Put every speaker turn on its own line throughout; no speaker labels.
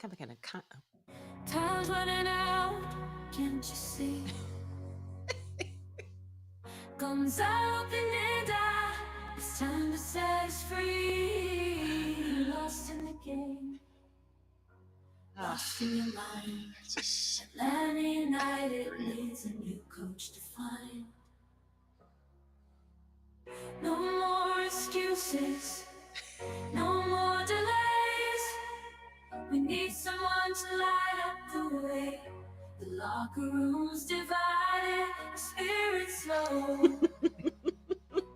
think I'm gonna.
Time's running out, can't you see? Gonzalo Pineda, it's time to set us free. Lost in the game, lost in your mind. Atlanta United needs a new coach to find. No more excuses, no more delays. We need someone to light up the way. The locker room's divided, the spirit's low.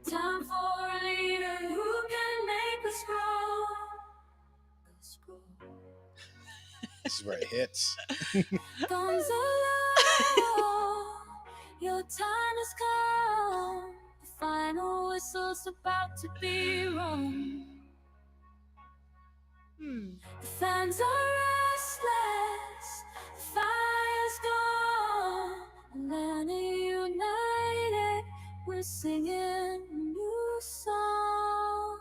Time for a leader who can make us grow.
This is where it hits.
Gonzalo, your time has come. The final whistle's about to be rung. The fans are restless, the fire's gone. Atlanta United, we're singing a new song.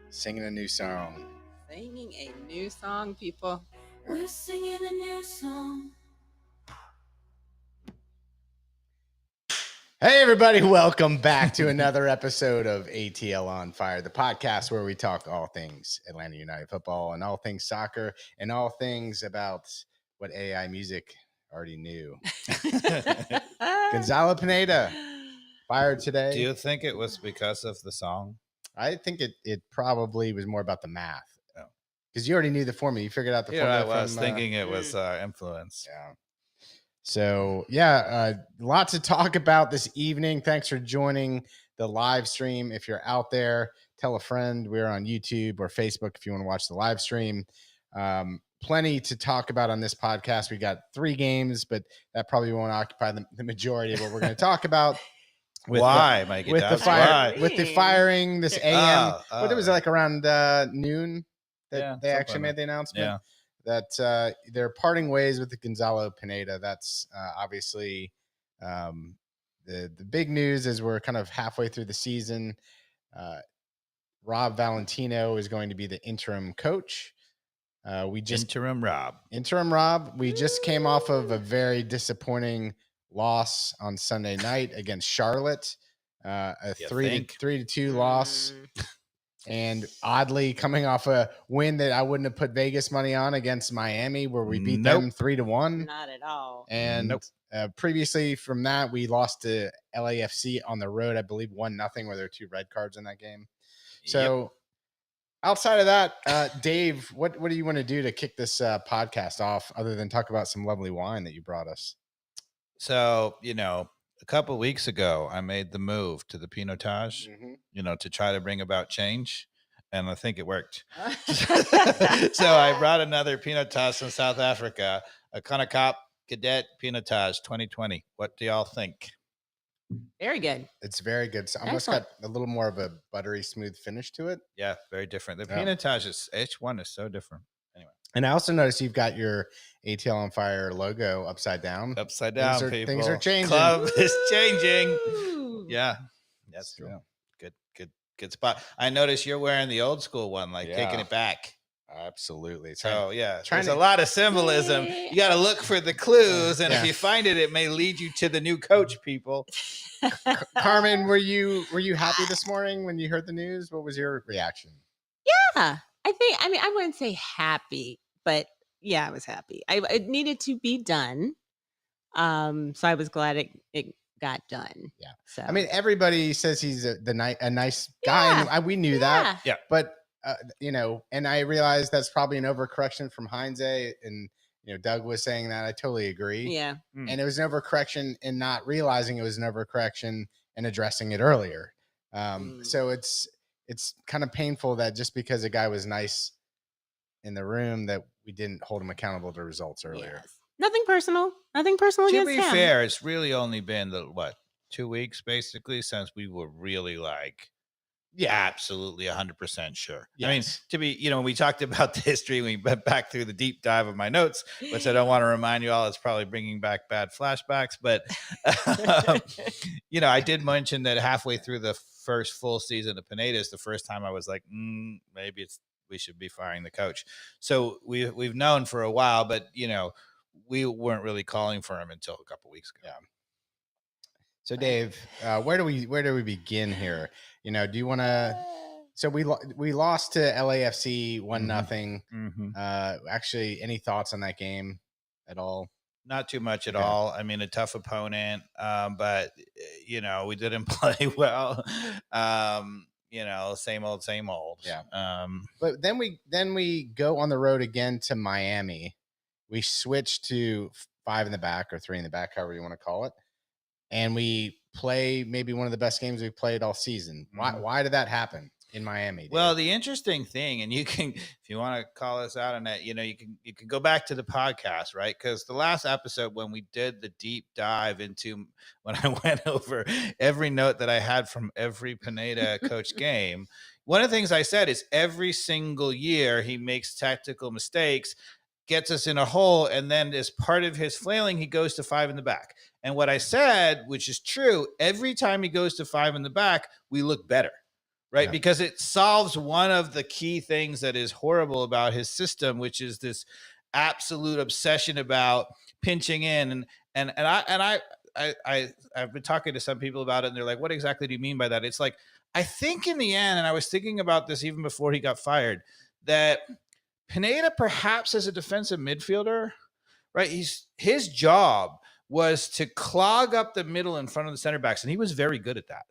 Singing a new song.
Singing a new song, people.
We're singing a new song.
Hey, everybody. Welcome back to another episode of ATL on Fire, the podcast where we talk all things Atlanta United football and all things soccer and all things about what AI music already knew. Gonzalo Pineda fired today.
Do you think it was because of the song?
I think it probably was more about the math. Because you already knew the formula. You figured out the formula.
I was thinking it was influence.
Yeah. So, lots to talk about this evening. Thanks for joining the live stream. If you're out there, tell a friend. We're on YouTube or Facebook if you want to watch the live stream. Plenty to talk about on this podcast. We got 3 games, but that probably won't occupy the majority of what we're going to talk about.
Why, Mike?
With the firing this AM. What it was like around noon that they actually made the announcement.
Yeah.
That they're parting ways with the Gonzalo Pineda. That's obviously the big news as we're kind of halfway through the season. Rob Valentino is going to be the interim coach.
Interim Rob.
We just came off of a very disappointing loss on Sunday night against Charlotte. A 3-2 loss. And oddly, coming off a win that I wouldn't have put Vegas money on against Miami, where we beat them 3-1.
Not at all.
And previously from that, we lost to LAFC on the road, I believe 1-0, where there were 2 red cards in that game. So outside of that, Dave, what do you want to do to kick this podcast off other than talk about some lovely wine that you brought us?
So, a couple of weeks ago, I made the move to the Pinotage, to try to bring about change. And I think it worked. So I brought another Pinotage from South Africa, a Konakop Cadet Pinotage 2020. What do y'all think?
Very good.
It's very good. So almost got a little more of a buttery smooth finich to it.
Yeah, very different. The Pinotage each one is so different. Anyway.
And I also noticed you've got your ATL on Fire logo upside down.
Upside down,
people. Things are changing.
Club is changing. Yeah, that's
true.
Good spot. I noticed you're wearing the old school one, taking it back.
Absolutely.
So there's a lot of symbolism. You got to look for the clues, and if you find it, it may lead you to the new coach. People.
Carmen, were you happy this morning when you heard the news? What was your reaction?
Yeah, I wouldn't say happy, but yeah, I was happy. It needed to be done. So I was glad it got done.
Yeah.
So
everybody says he's a nice guy. And we knew that.
Yeah.
But and I realized that's probably an overcorrection from Heinze, and Doug was saying that. I totally agree.
Yeah.
And it was an overcorrection in not realizing it was an overcorrection and addressing it earlier. So it's kind of painful that just because a guy was nice in the room that we didn't hold him accountable to results earlier.
Yes. Nothing personal against him.
To be fair, it's really only been 2 weeks basically since we were really absolutely 100% sure.
Yes.
To be, when we talked about the history, we went back through the deep dive of my notes, which I don't want to remind you all, it's probably bringing back bad flashbacks. But, I did mention that halfway through the first full season of Pineda is the first time I was like, maybe we should be firing the coach. So we've known for a while, but we weren't really calling for him until a couple weeks ago.
Yeah. So Dave, where do we begin here? Do you want to? So we lost to LAFC 1-0. Actually, any thoughts on that game at all?
Not too much at all. I mean, a tough opponent, but we didn't play well. Same old.
Yeah. But then we go on the road again to Miami. We switch to 5 in the back or 3 in the back, however you want to call it, and we play maybe one of the best games we've played all season. Why did that happen in Miami? Dave?
Well, the interesting thing, and you can, if you want to call us out on that, you can go back to the podcast, right? Because the last episode when we did the deep dive into, when I went over every note that I had from every Pineda coach game, one of the things I said is every single year he makes tactical mistakes, gets us in a hole, and then as part of his flailing, he goes to 5 in the back. And what I said, which is true, every time he goes to 5 in the back, we look better, right? Yeah. Because it solves one of the key things that is horrible about his system, which is this absolute obsession about pinching in. And I've been talking to some people about it, and they're like, what exactly do you mean by that? It's like, I think in the end, and I was thinking about this even before he got fired, that Pineda, perhaps as a defensive midfielder, right? His job was to clog up the middle in front of the center backs, and he was very good at that.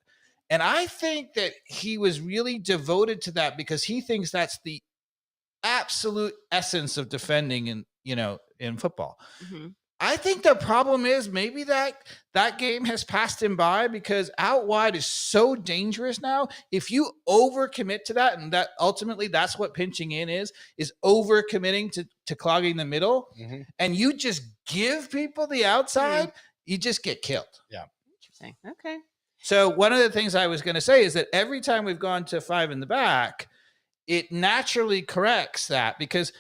And I think that he was really devoted to that because he thinks that's the absolute essence of defending in football. Mm-hmm. I think the problem is maybe that game has passed him by because out wide is so dangerous now. If you overcommit to that, and that ultimately that's what pinching in is overcommitting to clogging the middle, and you just give people the outside, you just get killed.
Yeah.
Interesting. Okay.
So one of the things I was going to say is that every time we've gone to 5 in the back, it naturally corrects that because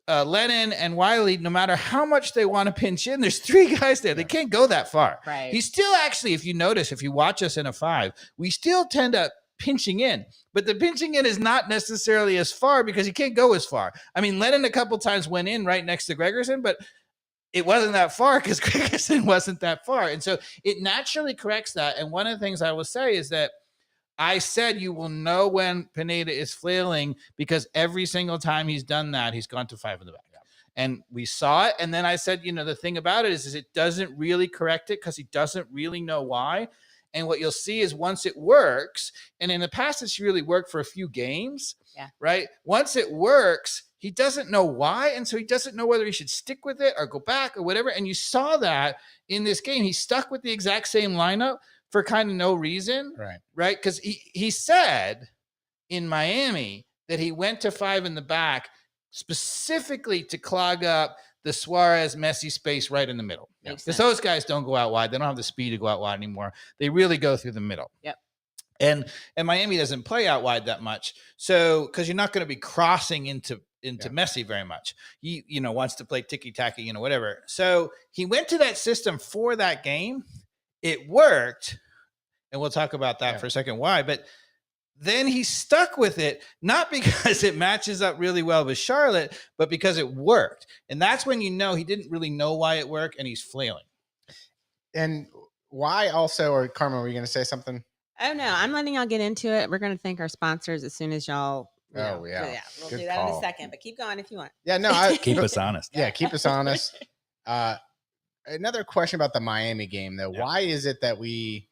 Lennon and Wiley, no matter how much they want to pinch in, there's 3 guys there. They can't go that far.
Right.
He's still actually, if you notice, if you watch us in a 5, we still tend to pinching in, but the pinching in is not necessarily as far because he can't go as far. I mean, Lennon a couple times went in right next to Gregerson, but it wasn't that far because Gregerson wasn't that far. And so it naturally corrects that. And one of the things I will say is that I said you will know when Pineda is flailing because every single time he's done that, he's gone to 5 in the back. Yeah. And we saw it. And then I said, the thing about it is it doesn't really correct it because he doesn't really know why. And what you'll see is once it works, and in the past, it's really worked for a few games, right? Once it works, he doesn't know why. And so he doesn't know whether he should stick with it or go back or whatever. And you saw that in this game. He stuck with the exact same lineup for kind of no reason, right? Because he said in Miami that he went to 5 in the back specifically to clog up the Suarez Messi space right in the middle. Because those guys don't go out wide. They don't have the speed to go out wide anymore. They really go through the middle.
Yep.
And Miami doesn't play out wide that much. So because you're not going to be crossing into Messi very much. He wants to play ticky-tacky, whatever. So he went to that system for that game. It worked, and we'll talk about that for a second why, but then he stuck with it, not because it matches up really well with Charlotte, but because it worked. And that's when he didn't really know why it worked, and he's flailing.
And why also, or Carmen, were you going to say something?
Oh, no, I'm letting y'all get into it. We're going to thank our sponsors as soon as y'all.
Yeah.
We'll
Good
do that
call.
in a second, but keep going if you want.
Yeah, no.
Keep us honest.
Yeah, keep us honest. Another question about the Miami game, though. Yeah. Why is it that we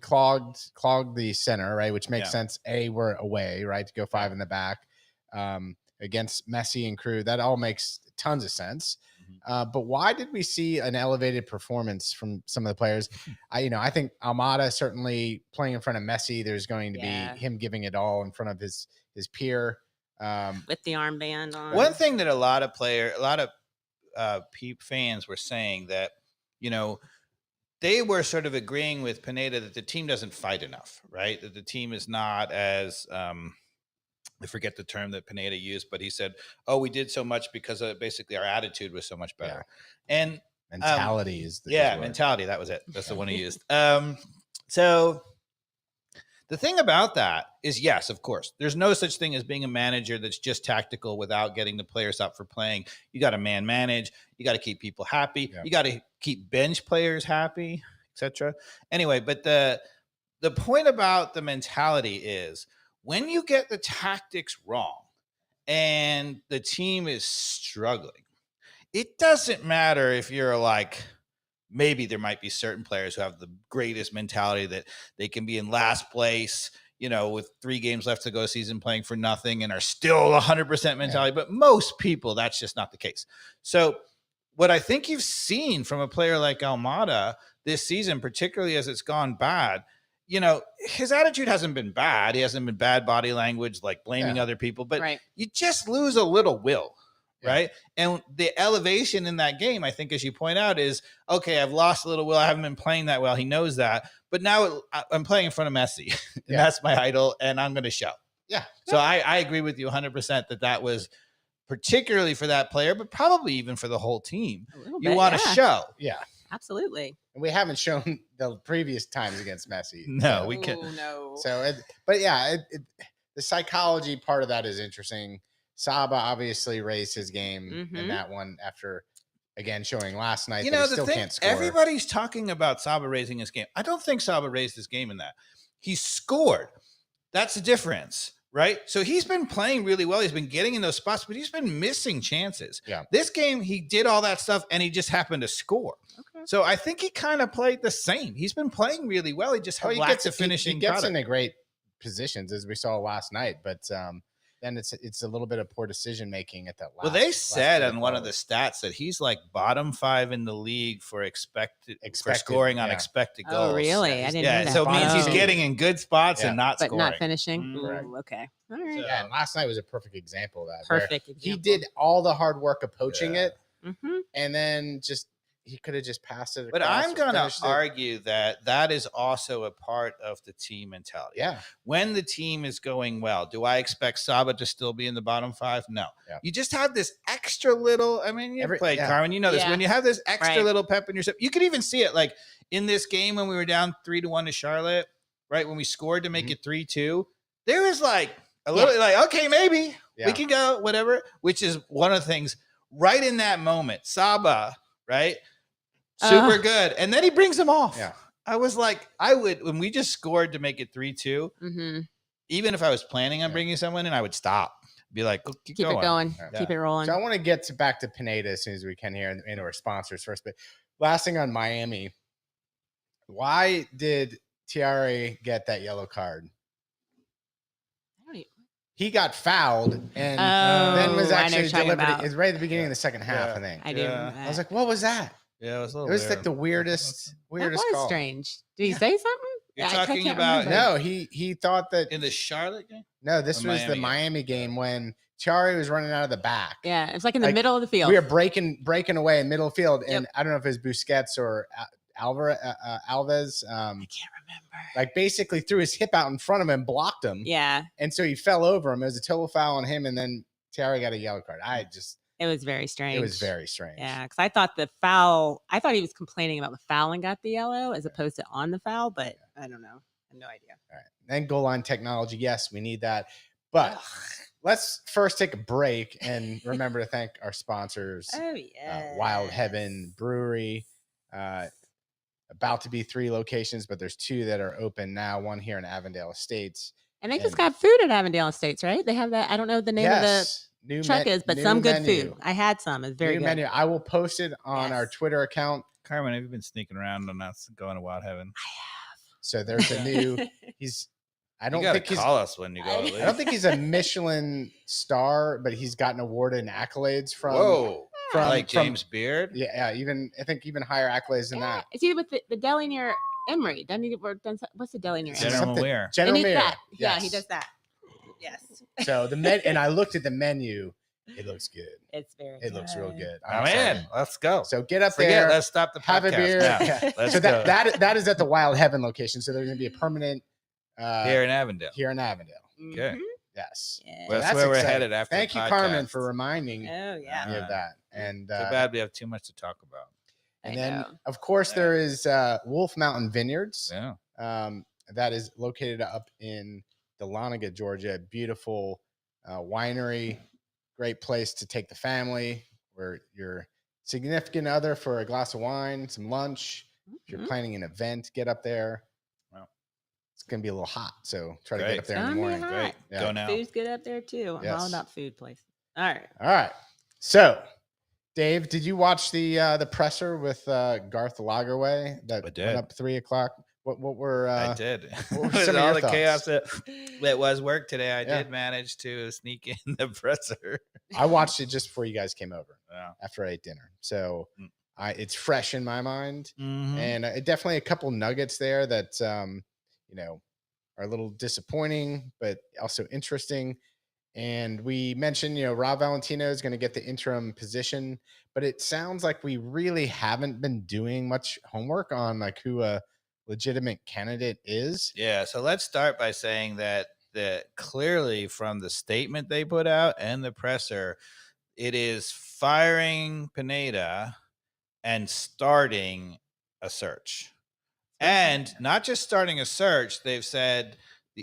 clogged the center, right? Which makes sense. We're away, right? To go 5 in the back against Messi and crew. That all makes tons of sense. But why did we see an elevated performance from some of the players? I think Almada certainly playing in front of Messi. There's going to be him giving it all in front of his peer.
With the armband on.
One thing that a lot of fans were saying that, they were sort of agreeing with Pineda that the team doesn't fight enough, right? That the team is not as, I forget the term that Pineda used, but he said, we did so much because basically our attitude was so much better. Yeah. And
mentality is the
mentality. That was it. That's the one he used. So The thing about that is, yes, of course, there's no such thing as being a manager that's just tactical without getting the players up for playing. You got to manage. You got to keep people happy.
Yeah.
You got to keep bench players happy, etc. Anyway, but the point about the mentality is when you get the tactics wrong and the team is struggling, it doesn't matter if you're like, maybe there might be certain players who have the greatest mentality that they can be in last place, with 3 games left to go season playing for nothing and are still 100% mentality. But most people, that's just not the case. So what I think you've seen from a player like Almada this season, particularly as it's gone bad, his attitude hasn't been bad. He hasn't been bad body language, like blaming other people, but you just lose a little will. Right. And the elevation in that game, I think, as you point out, is, okay, I've lost a little will. I haven't been playing that well. He knows that. But now I'm playing in front of Messi. And that's my idol. And I'm going to show. Yeah. So I agree with you 100% that was particularly for that player, but probably even for the whole team. You want to show. Yeah.
Absolutely.
And we haven't shown the previous times against Messi.
No, we can't.
No.
So, the psychology part of that is interesting. Saba obviously raised his game in that one after, again, showing last night that he still can't score.
Everybody's talking about Saba raising his game. I don't think Saba raised his game in that. He scored. That's the difference, right? So he's been playing really well. He's been getting in those spots, but he's been missing chances. Yeah. This game, he did all that stuff, and he just happened to score. Okay. So I think he kind of played the same. He's been playing really well. He just gets to finishing.
He gets into great positions, as we saw last night, but then it's a little bit of poor decision making at that last.
Well, they said on one of the stats that he's like bottom 5 in the league for for scoring on expected goals.
Oh, really? I didn't know that.
So it means he's getting in good spots and not scoring.
But not finishing. Ooh, okay. All right.
Yeah, and last night was a perfect example of that.
Perfect example.
He did all the hard work of poaching it, and then he could have just passed it.
But I'm going to argue that is also a part of the team mentality. Yeah. When the team is going well, do I expect Saba to still be in the bottom 5? No. Yeah. You just have this extra little, you played Carmen, you know this. When you have this extra little pep in your step, you could even see it like in this game when we were down 3-1 to Charlotte, right? When we scored to make it 3-2, there was like a little like, okay, maybe we can go, whatever, which is one of the things right in that moment. Saba, right? Super good. And then he brings him off. Yeah. I was like, when we just scored to make it 3-2, even if I was planning on bringing someone in, I would stop. Be like, keep
it going. Yeah. Keep it rolling.
So I want to get back to Pineda as soon as we can here into our sponsors first. But last thing on Miami, why did Thierry get that yellow card? He got fouled and then was actually delivered. It's right at the beginning of the second half, I think. I was like, what was that?
Yeah, it was a little.
It was like the weirdest
that was
call.
Strange. Did he say something?
You're talking about
no. He thought that
in the Charlotte game.
No, this was the Miami game when Thierry was running out of the back.
Yeah, it's like in the middle of the field.
We were breaking away in middle field, and I don't know if it was Busquets or Alves. I can't
remember.
Like basically threw his hip out in front of him, and blocked him.
Yeah,
and so he fell over him. It was a total foul on him, and then Thierry got a yellow card.
It was very strange.
It was very strange.
Yeah, because I thought he was complaining about the foul and got the yellow as opposed to on the foul, but I don't know. I have no idea. All right.
Then goal line technology. Yes, we need that. But let's first take a break and remember to thank our sponsors.
Oh, yeah.
Wild Heaven Brewery. About to be 3 locations, but there's 2 that are open now. One here in Avondale Estates.
And they just got food at Avondale Estates, right? They have that. I don't know the name of the truck is, but some good food. I had some. It's very good.
Menu. I will post it on our Twitter account.
Carmen, have you been sneaking around and not going to Wild Heaven?
I have.
So there's a new. I don't think he's.
Call us when you go.
I don't think he's a Michelin star, but he's gotten awarded and accolades from.
Whoa. Like James Beard.
Yeah. I think even higher accolades than that.
It's either with the deli near Emory. What's the deli near Emory?
General Weir.
General Weir.
Yes. Yeah, he does that. Yes.
So and I looked at the menu. It looks good.
It's very.
It looks real good.
I'm in. Let's go.
So get up there.
Let's stop the podcast.
Have a beer. Yeah.
So
that is at the Wild Heaven location. So there's going to be a permanent
here in Avondale.
Okay. Yes.
Well, that's where we're headed after.
Thank you, Carmen, for reminding me
of
that. And
too bad we have too much to talk about.
And then, of course, there is Wolf Mountain Vineyards.
Yeah.
that is located up in Dahlonega, Georgia. Beautiful winery, great place to take the family or your significant other for a glass of wine, some lunch. If you're planning an event, get up there.
Wow.
It's going to be a little hot, so try to
Great.
get up there in the morning.
Great.
Yeah.
Go now.
Food's good up there too. I'm all
Yes.
about food places. All right.
All right. So, Dave, did you watch the presser with Garth Lagerwey that
I did.
went up 3 o'clock? What were
I did.
what were
With
some of
all
your
the
thoughts?
chaos that was work today, I
Yeah.
did manage to sneak in the presser.
I watched it just before you guys came over
Yeah.
after I ate dinner. So
Mm.
it's fresh in my mind.
Mhm.
And definitely a couple nuggets there that, are a little disappointing, but also interesting. And we mentioned, Rob Valentino is going to get the interim position, but it sounds like we really haven't been doing much homework on like who a legitimate candidate is.
Yeah. So let's start by saying that clearly from the statement they put out and the presser, it is firing Pineda and starting a search. And not just starting a search, they've said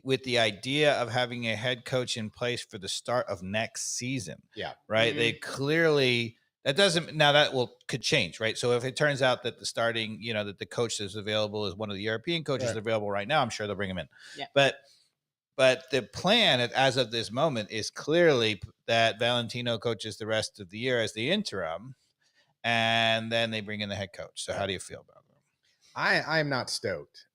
with the idea of having a head coach in place for the start of next season.
Yeah.
Right. They clearly, that doesn't, now that could change, right? So if it turns out that the starting, that the coach that's available is one of the European coaches available right now, I'm sure they'll bring him in.
Yeah.
But the plan as of this moment is clearly that Valentino coaches the rest of the year as the interim, and then they bring in the head coach. So how do you feel about that?
I'm not stoked.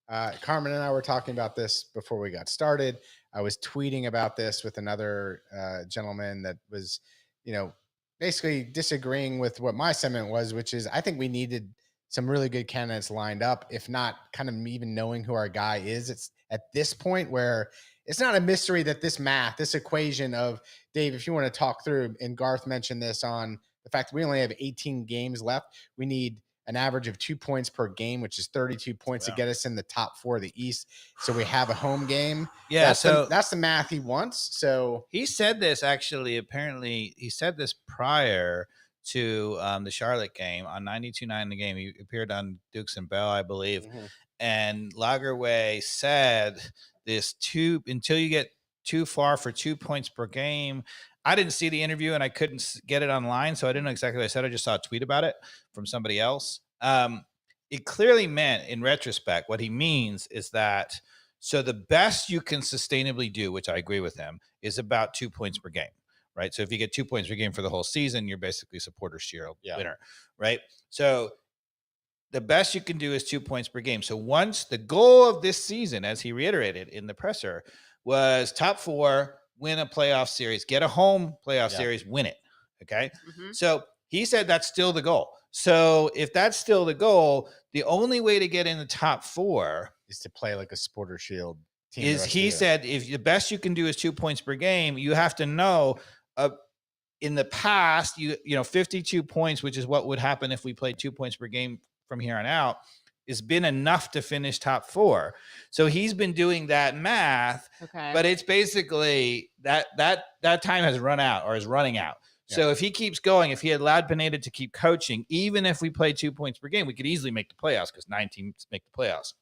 Carmen and I were talking about this before we got started. I was tweeting about this with another gentleman that was, basically disagreeing with what my sentiment was, which is I think we needed some really good candidates lined up, if not kind of even knowing who our guy is. It's at this point where it's not a mystery that this equation of, Dave, if you want to talk through, and Garth mentioned this on the fact that we only have 18 games left, we need an average of 2 points per game, which is 32 points to get us in the top 4 of the East. So we have a home game.
Yeah.
That's the math he wants. So
he said this apparently he said this prior to the Charlotte game on 92.9 the game. He appeared on Dukes and Bell, I believe. And Lagerwey said this until you get too far for 2 points per game. I didn't see the interview and I couldn't get it online, so I didn't know exactly what I said. I just saw a tweet about it from somebody else. It clearly meant, in retrospect, what he means is that so the best you can sustainably do, which I agree with him, is about 2 points per game, right? So if you get 2 points per game for the whole season, you're basically Supporters' Shield winner, right? So the best you can do is 2 points per game. So once the goal of this season, as he reiterated in the presser, was top 4, win a playoff series, get a home playoff series, win it. Okay. So he said that's still the goal. So if that's still the goal, the only way to get in the top 4
is to play like a Supporters' Shield team.
He said, if the best you can do is 2 points per game, you have to know in the past, 52 points, which is what would happen if we played 2 points per game from here on out, has been enough to finish top 4. So he's been doing that math, but it's basically that time has run out or is running out. So if he keeps going, if he had allowed Pineda to keep coaching, even if we play 2 points per game, we could easily make the playoffs because 9 teams make the playoffs.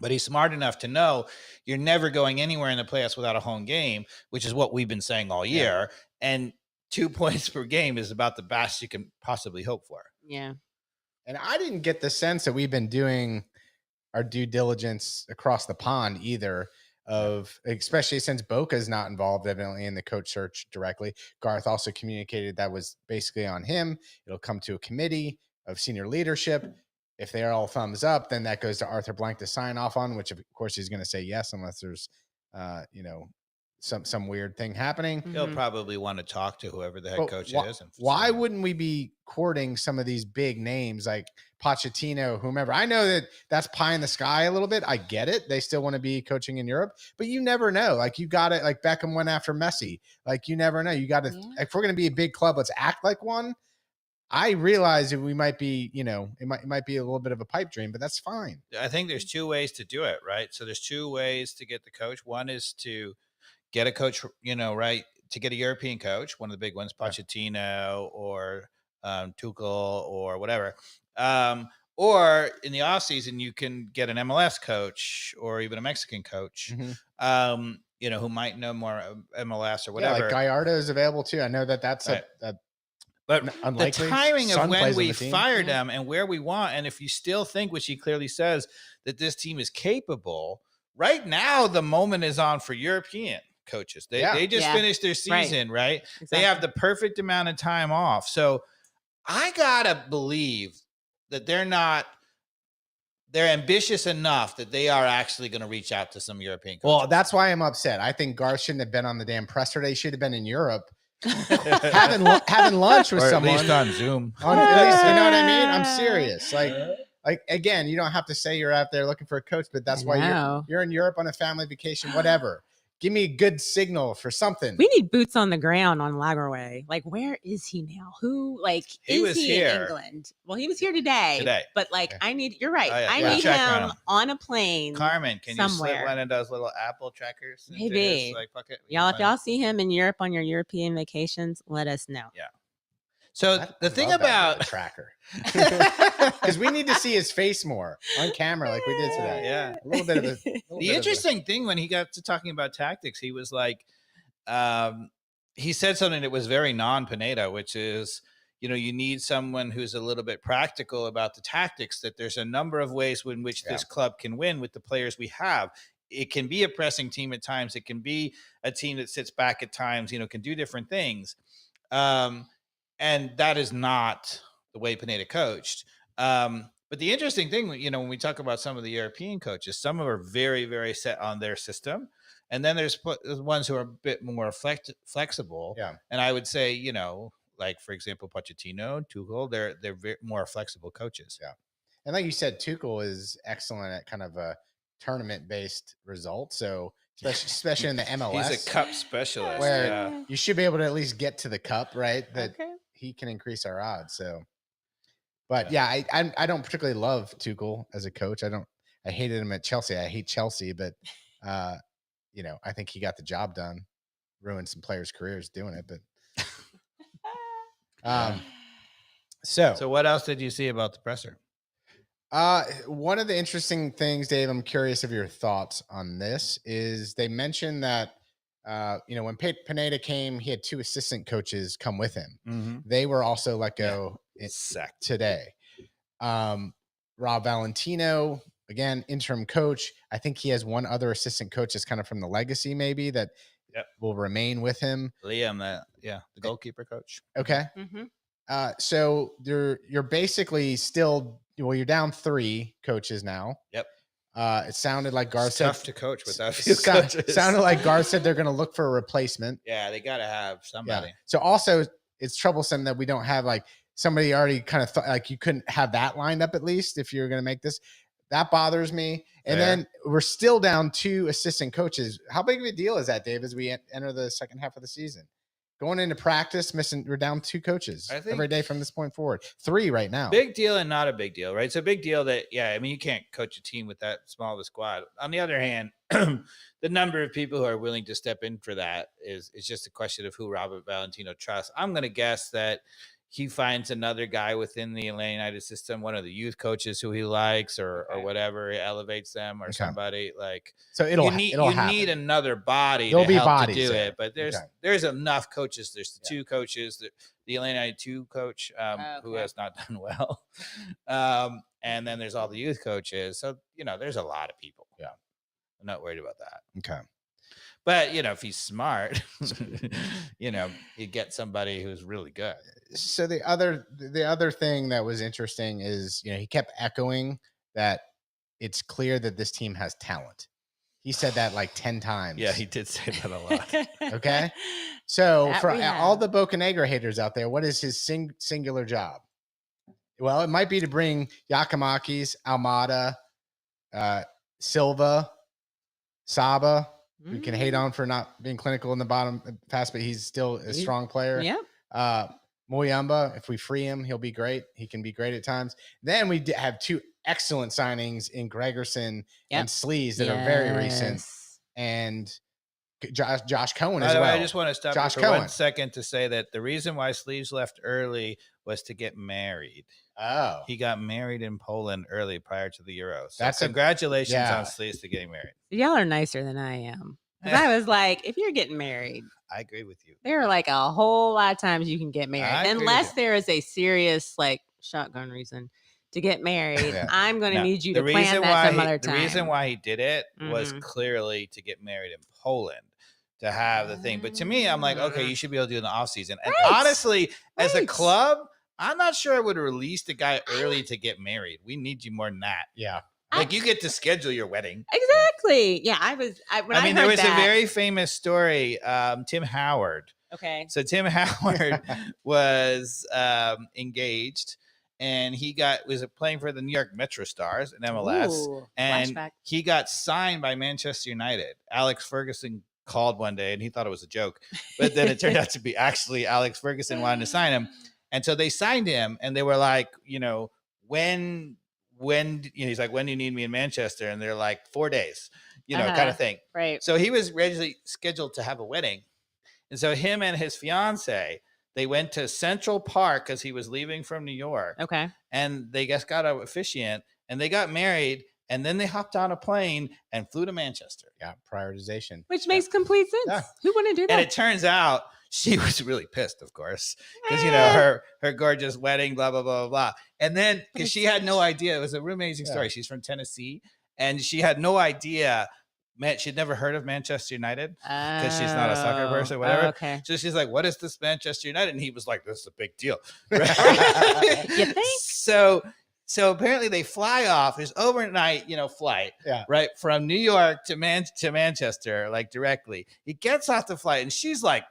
But he's smart enough to know you're never going anywhere in the playoffs without a home game, which is what we've been saying all year. And 2 points per game is about the best you can possibly hope for.
Yeah.
And I didn't get the sense that we've been doing our due diligence across the pond either, especially since Boca's not involved evidently in the coach search directly. Garth also communicated that was basically on him. It'll come to a committee of senior leadership. If they're all thumbs up, then that goes to Arthur Blank to sign off on, which of course he's going to say yes, unless there's, some weird thing happening.
He'll probably want to talk to whoever the head coach is. And
why wouldn't we be courting some of these big names like Pochettino, whomever? I know that that's pie in the sky a little bit. I get it. They still want to be coaching in Europe, but you never know. Like you got it. Like Beckham went after Messi. Like you never know. You got to, if we're going to be a big club, let's act like one. I realize that we might be, it might be a little bit of a pipe dream, but that's fine.
I think there's 2 ways to do it, right? So there's 2 ways to get the coach. One is to get a coach, right, to get a European coach, one of the big ones, Pochettino or Tuchel or whatever. Or in the off season, you can get an MLS coach or even a Mexican coach, who might know more MLS or whatever.
Yeah, like Gallardo is available too. I know that's
Right.
but
the
unlikely.
timing of
Son
when
plays on
we
the team.
fired him and where we want, and if you still think, which he clearly says, that this team is capable, right now the moment is on for European coaches. They just finished their season, right? Exactly. They have the perfect amount of time off. So I gotta believe that they're ambitious enough that they are actually going to reach out to some European coaches.
Well, that's why I'm upset. I think Garth shouldn't have been on the damn presser day. He should have been in Europe having lunch with someone.
At least on Zoom.
At least, you know what I mean? I'm serious. Like again, you don't have to say you're out there looking for a coach, but that's why you're in Europe on a family vacation, whatever. Give me a good signal for something.
We need boots on the ground on Lagerway. Like, where is he now? Is he in England? Well, he was here today. But you're right. I need him on a plane.
Carmen, can you slip one of those little Apple trackers?
Maybe.
Fuck it.
Y'all, if y'all see him in Europe on your European vacations, let us know.
Yeah. So the thing about
tracker, because we need to see his face more on camera, like we did today.
Yeah,
a little bit of
the interesting thing when he got to talking about tactics, he was like, he said something that was very non-Pineda, which is, you need someone who's a little bit practical about the tactics. That there's a number of ways in which this club can win with the players we have. It can be a pressing team at times. It can be a team that sits back at times. Can do different things. And that is not the way Pineda coached. But the interesting thing, when we talk about some of the European coaches, some of them are very, very set on their system. And then there's ones who are a bit more flexible.
Yeah.
And I would say, like, for example, Pochettino, Tuchel, they're very more flexible coaches.
Yeah. And like you said, Tuchel is excellent at kind of a tournament-based result. So especially in the MLS.
He's a cup specialist.
Where you should be able to at least get to the cup, right? That he can increase our odds. So, but I don't particularly love Tuchel as a coach. I hated him at Chelsea. I hate Chelsea, but I think he got the job done, ruined some players' careers doing it. But
so what else did you see about the presser?
One of the interesting things, Dave, I'm curious of your thoughts on this, is they mentioned that when Pineda came, he had 2 assistant coaches come with him.
Mm-hmm.
They were also let go today. Rob Valentino, again, interim coach. I think he has one other assistant coach that's kind of from the legacy, maybe, that will remain with him.
Liam, the goalkeeper coach.
Okay.
Mm-hmm.
So you're basically still, you're down 3 coaches now.
Yep.
It sounded like Garth said
tough to coach without few coaches.
Sounded like Garth said they're going to look for a replacement.
Yeah, they got to have somebody.
Yeah. So also, it's troublesome that we don't have like somebody already kind of like you couldn't have that lined up at least if you're going to make this. That bothers me. And then we're still down 2 assistant coaches. How big of a deal is that, Dave, as we enter the second half of the season? Going into practice, we're down 2 coaches every day from this point forward. 3 right now.
Big deal and not a big deal, right? It's a big deal that, you can't coach a team with that small of a squad. On the other hand, the number of people who are willing to step in for that is just a question of who Robert Valentino trusts. I'm going to guess that he finds another guy within the Atlanta United system, one of the youth coaches who he likes or whatever, he elevates them or somebody like.
So
you need another body to help to do it. But there's enough coaches. There's the 2 coaches, the Atlanta United 2 coach who has not done well. And then there's all the youth coaches. So, there's a lot of people.
Yeah.
I'm not worried about that.
Okay.
But, if he's smart, you get somebody who's really good.
So the other thing that was interesting is, he kept echoing that it's clear that this team has talent. He said that like 10 times.
Yeah, he did say that a lot.
Okay. So for all the Bocanegra haters out there, what is his singular job? Well, it might be to bring Giacomakis, Almada, Silva, Saba, who can hate on for not being clinical in the bottom pass, but he's still a strong player.
Yep.
Muyamba, if we free him, he'll be great. He can be great at times. Then we have 2 excellent signings in Gregerson and Sleaze that are very recent. And Josh Cohen
By
as
the way,
well.
I just want to stop
Josh
you for
Cohen.
1 second to say that the reason why Sleeves left early was to get married.
Oh,
He got married in Poland early prior to the Euro. So
That's
congratulations
yeah.
on Sleeves to getting married.
Y'all are nicer than I am. 'Cause I was like, if you're getting married,
I agree with you.
there are like a whole lot of times you can get married,
I agree with
unless
you.
there is a serious like shotgun reason to get married.
Yeah.
I'm going to
Now,
need you
the
to plan
reason
that
why
some other
the
time.
reason why he did it was
Mhm.
clearly to get married in Poland, to have the thing. But to me, I'm like, okay,
Mm.
you should be able to do it in the off season. And
Right.
honestly, as a
Right.
club, I'm not sure I would release the guy early to get married. We need you more than that.
Yeah.
Like you get to schedule your wedding.
Exactly. Yeah, when I
mean,
heard
there was
that,
a very famous story. Tim Howard.
okay.
So Tim Howard was engaged, and he was playing for the New York Metro Stars in MLS,
Ooh,
and
flashback.
he got signed by Manchester United. Alex Ferguson called one day, and he thought it was a joke, but then it turned out to be actually Alex Ferguson wanted to sign him, and so they signed him, and they were like, when he's like, when do you need me in Manchester? And they're like, 4 days, kind of thing.
Right.
So he was originally scheduled to have a wedding. And so him and his fiance, they went to Central Park because he was leaving from New York.
Okay.
And they just got an officiant and they got married. And then they hopped on a plane and flew to Manchester.
Yeah. Prioritization.
Which makes complete sense.
Yeah.
Who wouldn't do that?
And it turns out she was really pissed, of course, because, her gorgeous wedding, blah, blah, blah, blah, blah. And then because she had no idea, it was a really amazing story. She's from Tennessee and she had no idea. She'd never heard of Manchester United because she's not a soccer person, whatever.
Okay.
So she's like, what is this Manchester United? And he was like, this is a big deal.
You think?
So apparently they fly off. There's overnight, flight, right, from New York to Manchester, like directly. He gets off the flight and she's like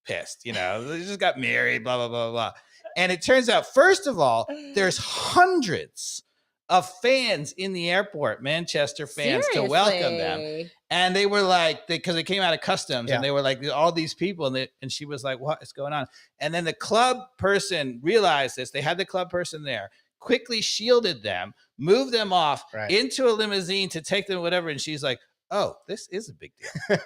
pissed, they just got married, blah, blah, blah, blah. And it turns out, first of all, there's hundreds of fans in the airport, Manchester fans, to welcome them. And they were like, because they came out of customs and they were like, all these people. And she was like, what is going on? And then the club person realized this. They had the club person there, quickly shielded them, moved them off into a limousine to take them, whatever. And she's like, oh, this is a big deal.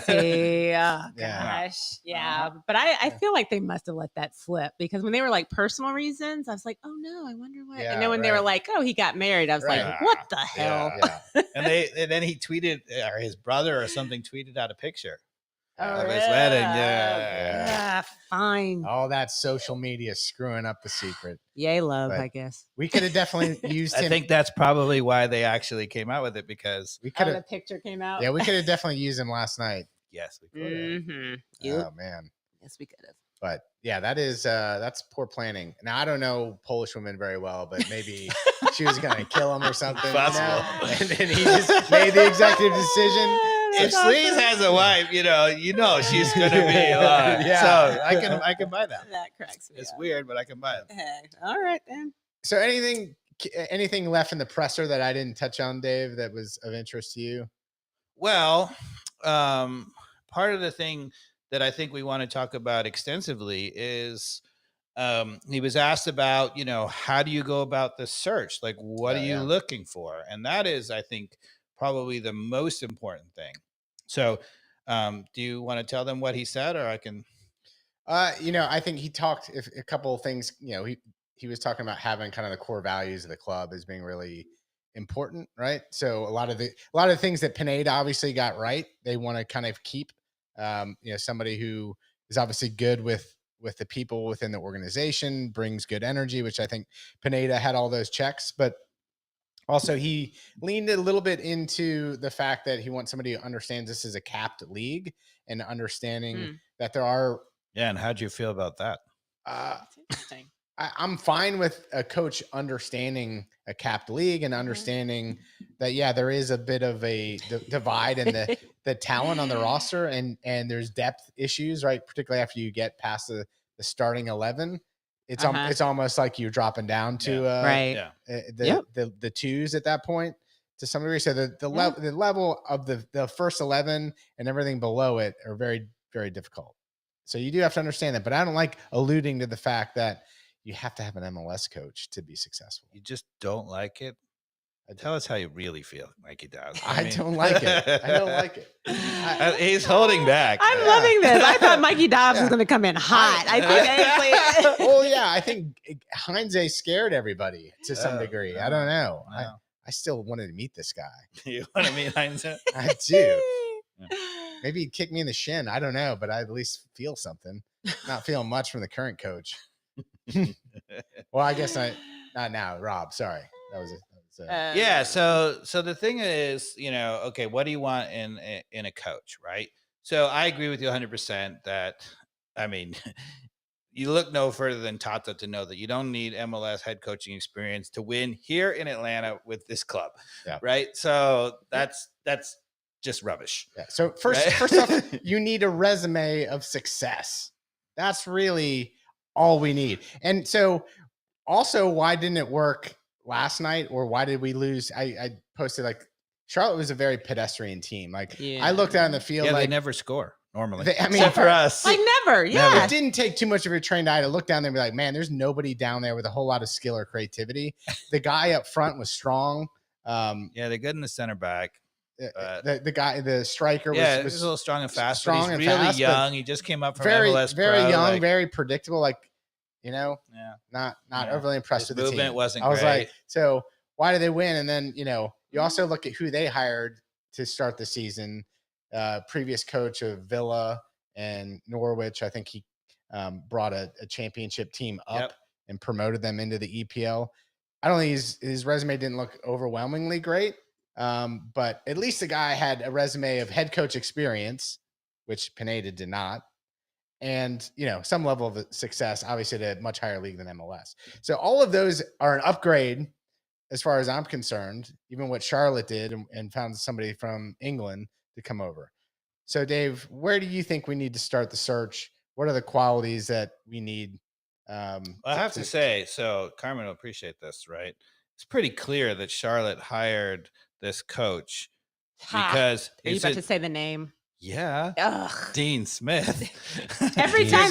See, gosh. Yeah. But I feel like they must have let that slip because when they were like personal reasons, I was like, oh no, I wonder what. And then when they were like, oh, he got married, I was like, what the hell?
Yeah. And then he tweeted, or his brother or something tweeted out a picture of his wedding. Yeah.
Fine.
All that social media screwing up the secret.
Yay, love,
But
I guess.
We could have definitely used him.
I think that's probably why they actually came out with it because
we could have.
The picture came out.
Yeah, we could have definitely used him last night.
Yes, we could have.
Oh man.
Yes, we could have.
But yeah, that's poor planning. Now I don't know Polish women very well, but maybe she was gonna kill him or something.
Possible.
And then he just made the executive decision.
If Sleaze has a wife, she's gonna be alive.
Yeah.
So I can buy that.
That cracks me
It's
up.
weird, but I can buy it.
Hey, all right then.
So anything left in the presser that I didn't touch on, Dave, that was of interest to you?
Well, part of the thing that I think we want to talk about extensively is he was asked about, how do you go about the search? Like, what are you looking for? And that is, I think, probably the most important thing. So do you want to tell them what he said, or I can?
I think he talked a couple of things, he was talking about having kind of the core values of the club as being really important, right? So a lot of the things that Pineda obviously got right, they want to kind of keep, somebody who is obviously good with the people within the organization, brings good energy, which I think Pineda had all those checks, but also he leaned a little bit into the fact that he wants somebody who understands this is a capped league and understanding that there are.
Yeah. And how'd you feel about that?
That's interesting.
I'm fine with a coach understanding a capped league and understanding that, there is a bit of a divide in the talent on the roster and there's depth issues, right? Particularly after you get past the starting 11, it's almost like you're dropping down to the twos at that point to some degree. So the level of the first 11 and everything below it are very, very difficult. So you do have to understand that, but I don't like alluding to the fact that you have to have an MLS coach to be successful.
You just don't like it? Tell us how you really feel, Mikey Dobbs.
I don't like it. I don't like it.
He's holding back.
I'm loving this. I thought Mikey Dobbs was going to come in hot.
Well, yeah, I think Heinze scared everybody to some degree. I don't know. I still wanted to meet this guy.
You want to meet Heinze?
I do. Maybe he'd kick me in the shin. I don't know, but I at least feel something. Not feeling much from the current coach. Well, I guess not now. Rob, sorry. That was it.
Yeah. So the thing is, okay, what do you want in a coach, right? So I agree with you 100% that, I mean, you look no further than Tata to know that you don't need MLS head coaching experience to win here in Atlanta with this club, right? So that's just rubbish.
Yeah. So first off, you need a resume of success. That's really all we need. And so also, why didn't it work last night, or why did we lose? I posted like Charlotte was a very pedestrian team. Like I looked out in the field,
they never score normally.
Except
for us,
like never. Yeah,
it didn't take too much of a trained eye to look down there and be like, man, there's nobody down there with a whole lot of skill or creativity. The guy up front was strong.
They're good in the center back.
The guy, the striker,
was a little strong and fast. Strong and really fast, young. He just came up from MLS.
Very young, very predictable. Like. Not overly impressed with the
movement
team.
Wasn't
I was
great.
like, so why did they win? And then, you also look at who they hired to start the season. Previous coach of Villa and Norwich. I think he brought a championship team up and promoted them into the EPL. I don't think his resume didn't look overwhelmingly great. But at least the guy had a resume of head coach experience, which Pineda did not. And, some level of success, obviously at a much higher league than MLS. So all of those are an upgrade as far as I'm concerned, even what Charlotte did and found somebody from England to come over. So Dave, where do you think we need to start the search? What are the qualities that we need?
I have to say, so Carmen will appreciate this, right? It's pretty clear that Charlotte hired this coach because
are you about to say the name?
Yeah.
Ugh.
Dean Smith.
Every time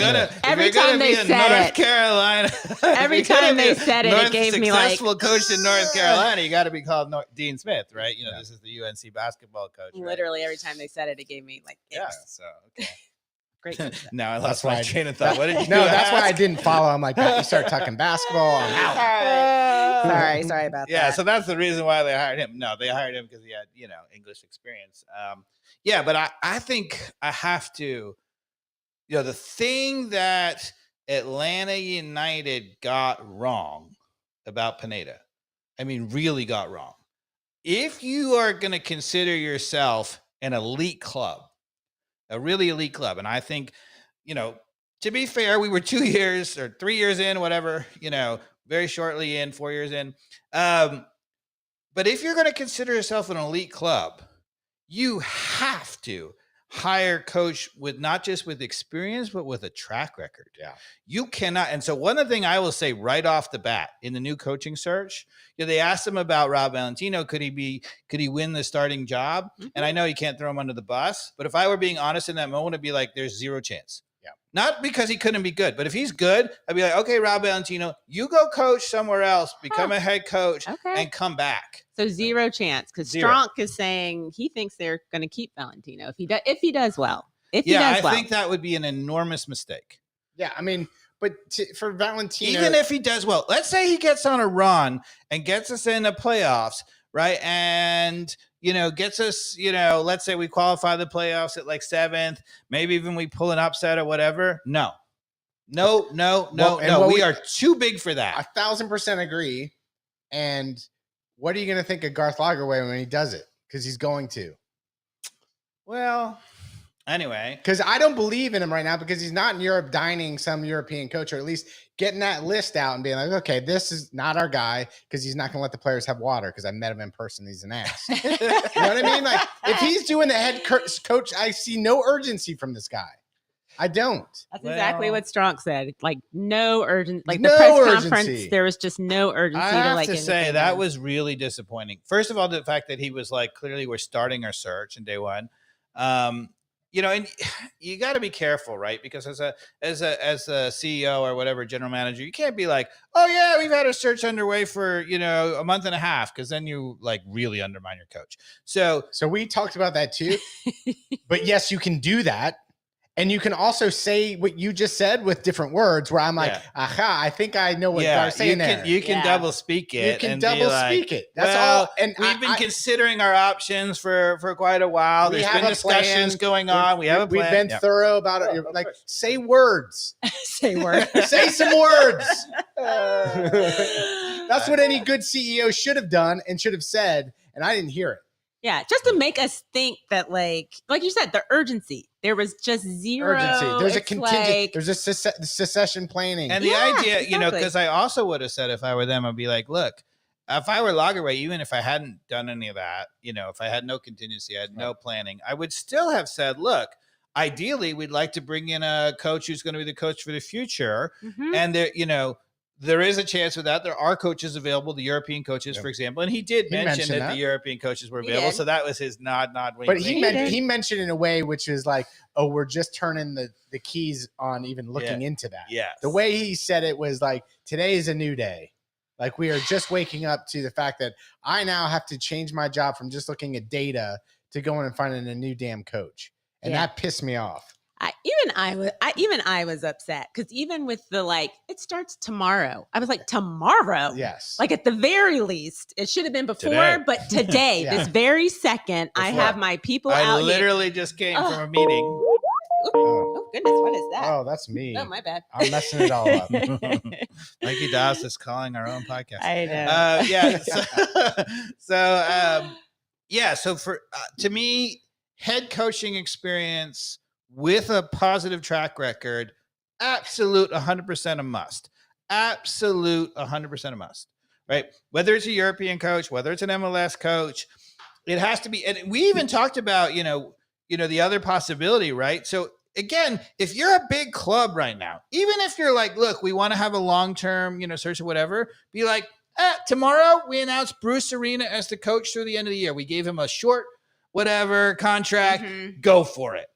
they said
North Carolina.
Every time they said it gave me like
successful coach in North Carolina. You got to be called Dean Smith, right? This is the UNC basketball coach.
Literally every time they said it gave me like
so okay.
Great.
Now I lost my train of thought. What did you?
No, that's why I didn't follow. I'm like, you start talking basketball. I'm out.
Sorry about that.
Yeah, so that's the reason why they hired him. No, they hired him because he had, English experience. But I think I have to, the thing that Atlanta United got wrong about Pineda, really got wrong. If you are going to consider yourself an elite club, a really elite club, and I think, to be fair, we were 2 years or 3 years in, whatever, very shortly in, 4 years in. But if you're going to consider yourself an elite club, you have to hire a coach with not just with experience, but with a track record.
Yeah.
You cannot. And so one of the things I will say right off the bat in the new coaching search, they asked him about Rob Valentino. Could he win the starting job? Mm-hmm. And I know you can't throw him under the bus, but if I were being honest in that moment, I'd be like, there's zero chance.
Yeah.
Not because he couldn't be good, but if he's good, I'd be like, okay, Rob Valentino, you go coach somewhere else, become a head coach and come back.
So zero chance, because Stronk is saying he thinks they're going to keep Valentino if he does well. I
think that would be an enormous mistake.
Yeah, but for Valentino,
even if he does well, let's say he gets on a run and gets us in the playoffs, right? And gets us, let's say we qualify the playoffs at like 7th, maybe even we pull an upset or whatever. No. We are too big for that.
1,000% agree. And what are you going to think of Garth Lagerwey when he does it? Because he's going to.
Well, anyway.
Because I don't believe in him right now because he's not in Europe dining some European coach, or at least getting that list out and being like, okay, this is not our guy because he's not going to let the players have water because I met him in person. He's an ass. You know what I mean? Like, if he's doing the head coach, I see no urgency from this guy. I don't.
That's exactly what Stronk said. Like no urgency. Like
no
the press
urgency.
Conference, there was just no urgency.
I have to say that was really disappointing. First of all, the fact that he was like, clearly we're starting our search in day one. and you got to be careful, right? Because as a CEO or whatever, general manager, you can't be like, oh yeah, we've had a search underway for, a month and a half, because then you like really undermine your coach. So
we talked about that too. But yes, you can do that. And you can also say what you just said with different words, where I'm like, aha, I think I know what you're saying there.
You can double speak it.
You can double speak it. That's all. And
we've been considering our options for quite a while. There's been discussions going on. We have a plan.
We've been thorough about it. Like, say words.
Say words.
Say some words. That's what any good CEO should have done and should have said. And I didn't hear it.
Yeah, just to make us think that, like you said, the urgency. There was just zero
urgency. There's a contingent. There's a succession planning.
And the idea, because I also would have said, if I were them, I'd be like, look, if I were Lagerwey, even if I hadn't done any of that, if I had no contingency, I had no planning, I would still have said, look, ideally, we'd like to bring in a coach who's going to be the coach for the future. Mm-hmm. And there is a chance with that. There are coaches available, the European coaches, for example. And he did mention that the European coaches were available. So that was his nod, wink.
But he mentioned in a way which is like, oh, we're just turning the keys on even looking into that.
Yeah.
The way he said it was like, today is a new day. Like, we are just waking up to the fact that I now have to change my job from just looking at data to going and finding a new damn coach. And that pissed me off.
I was upset, because even with the it starts tomorrow. I was like, tomorrow?
Yes.
Like, at the very least, it should have been before, but today, this very second, I have my people out.
I literally just came from a meeting.
Oh goodness, what is that?
Oh, that's me.
Oh, my bad.
I'm messing it all up.
Mikey Doss is calling our own podcast.
I
know. So for to me, head coaching experience with a positive track record, absolute 100% a must. Absolute 100% a must, right? Whether it's a European coach, whether it's an MLS coach, it has to be. And we even talked about, the other possibility, right? So again, if you're a big club right now, even if you're like, look, we want to have a long-term, search or whatever, be like, tomorrow we announced Bruce Arena as the coach through the end of the year. We gave him a short, whatever contract, go for it.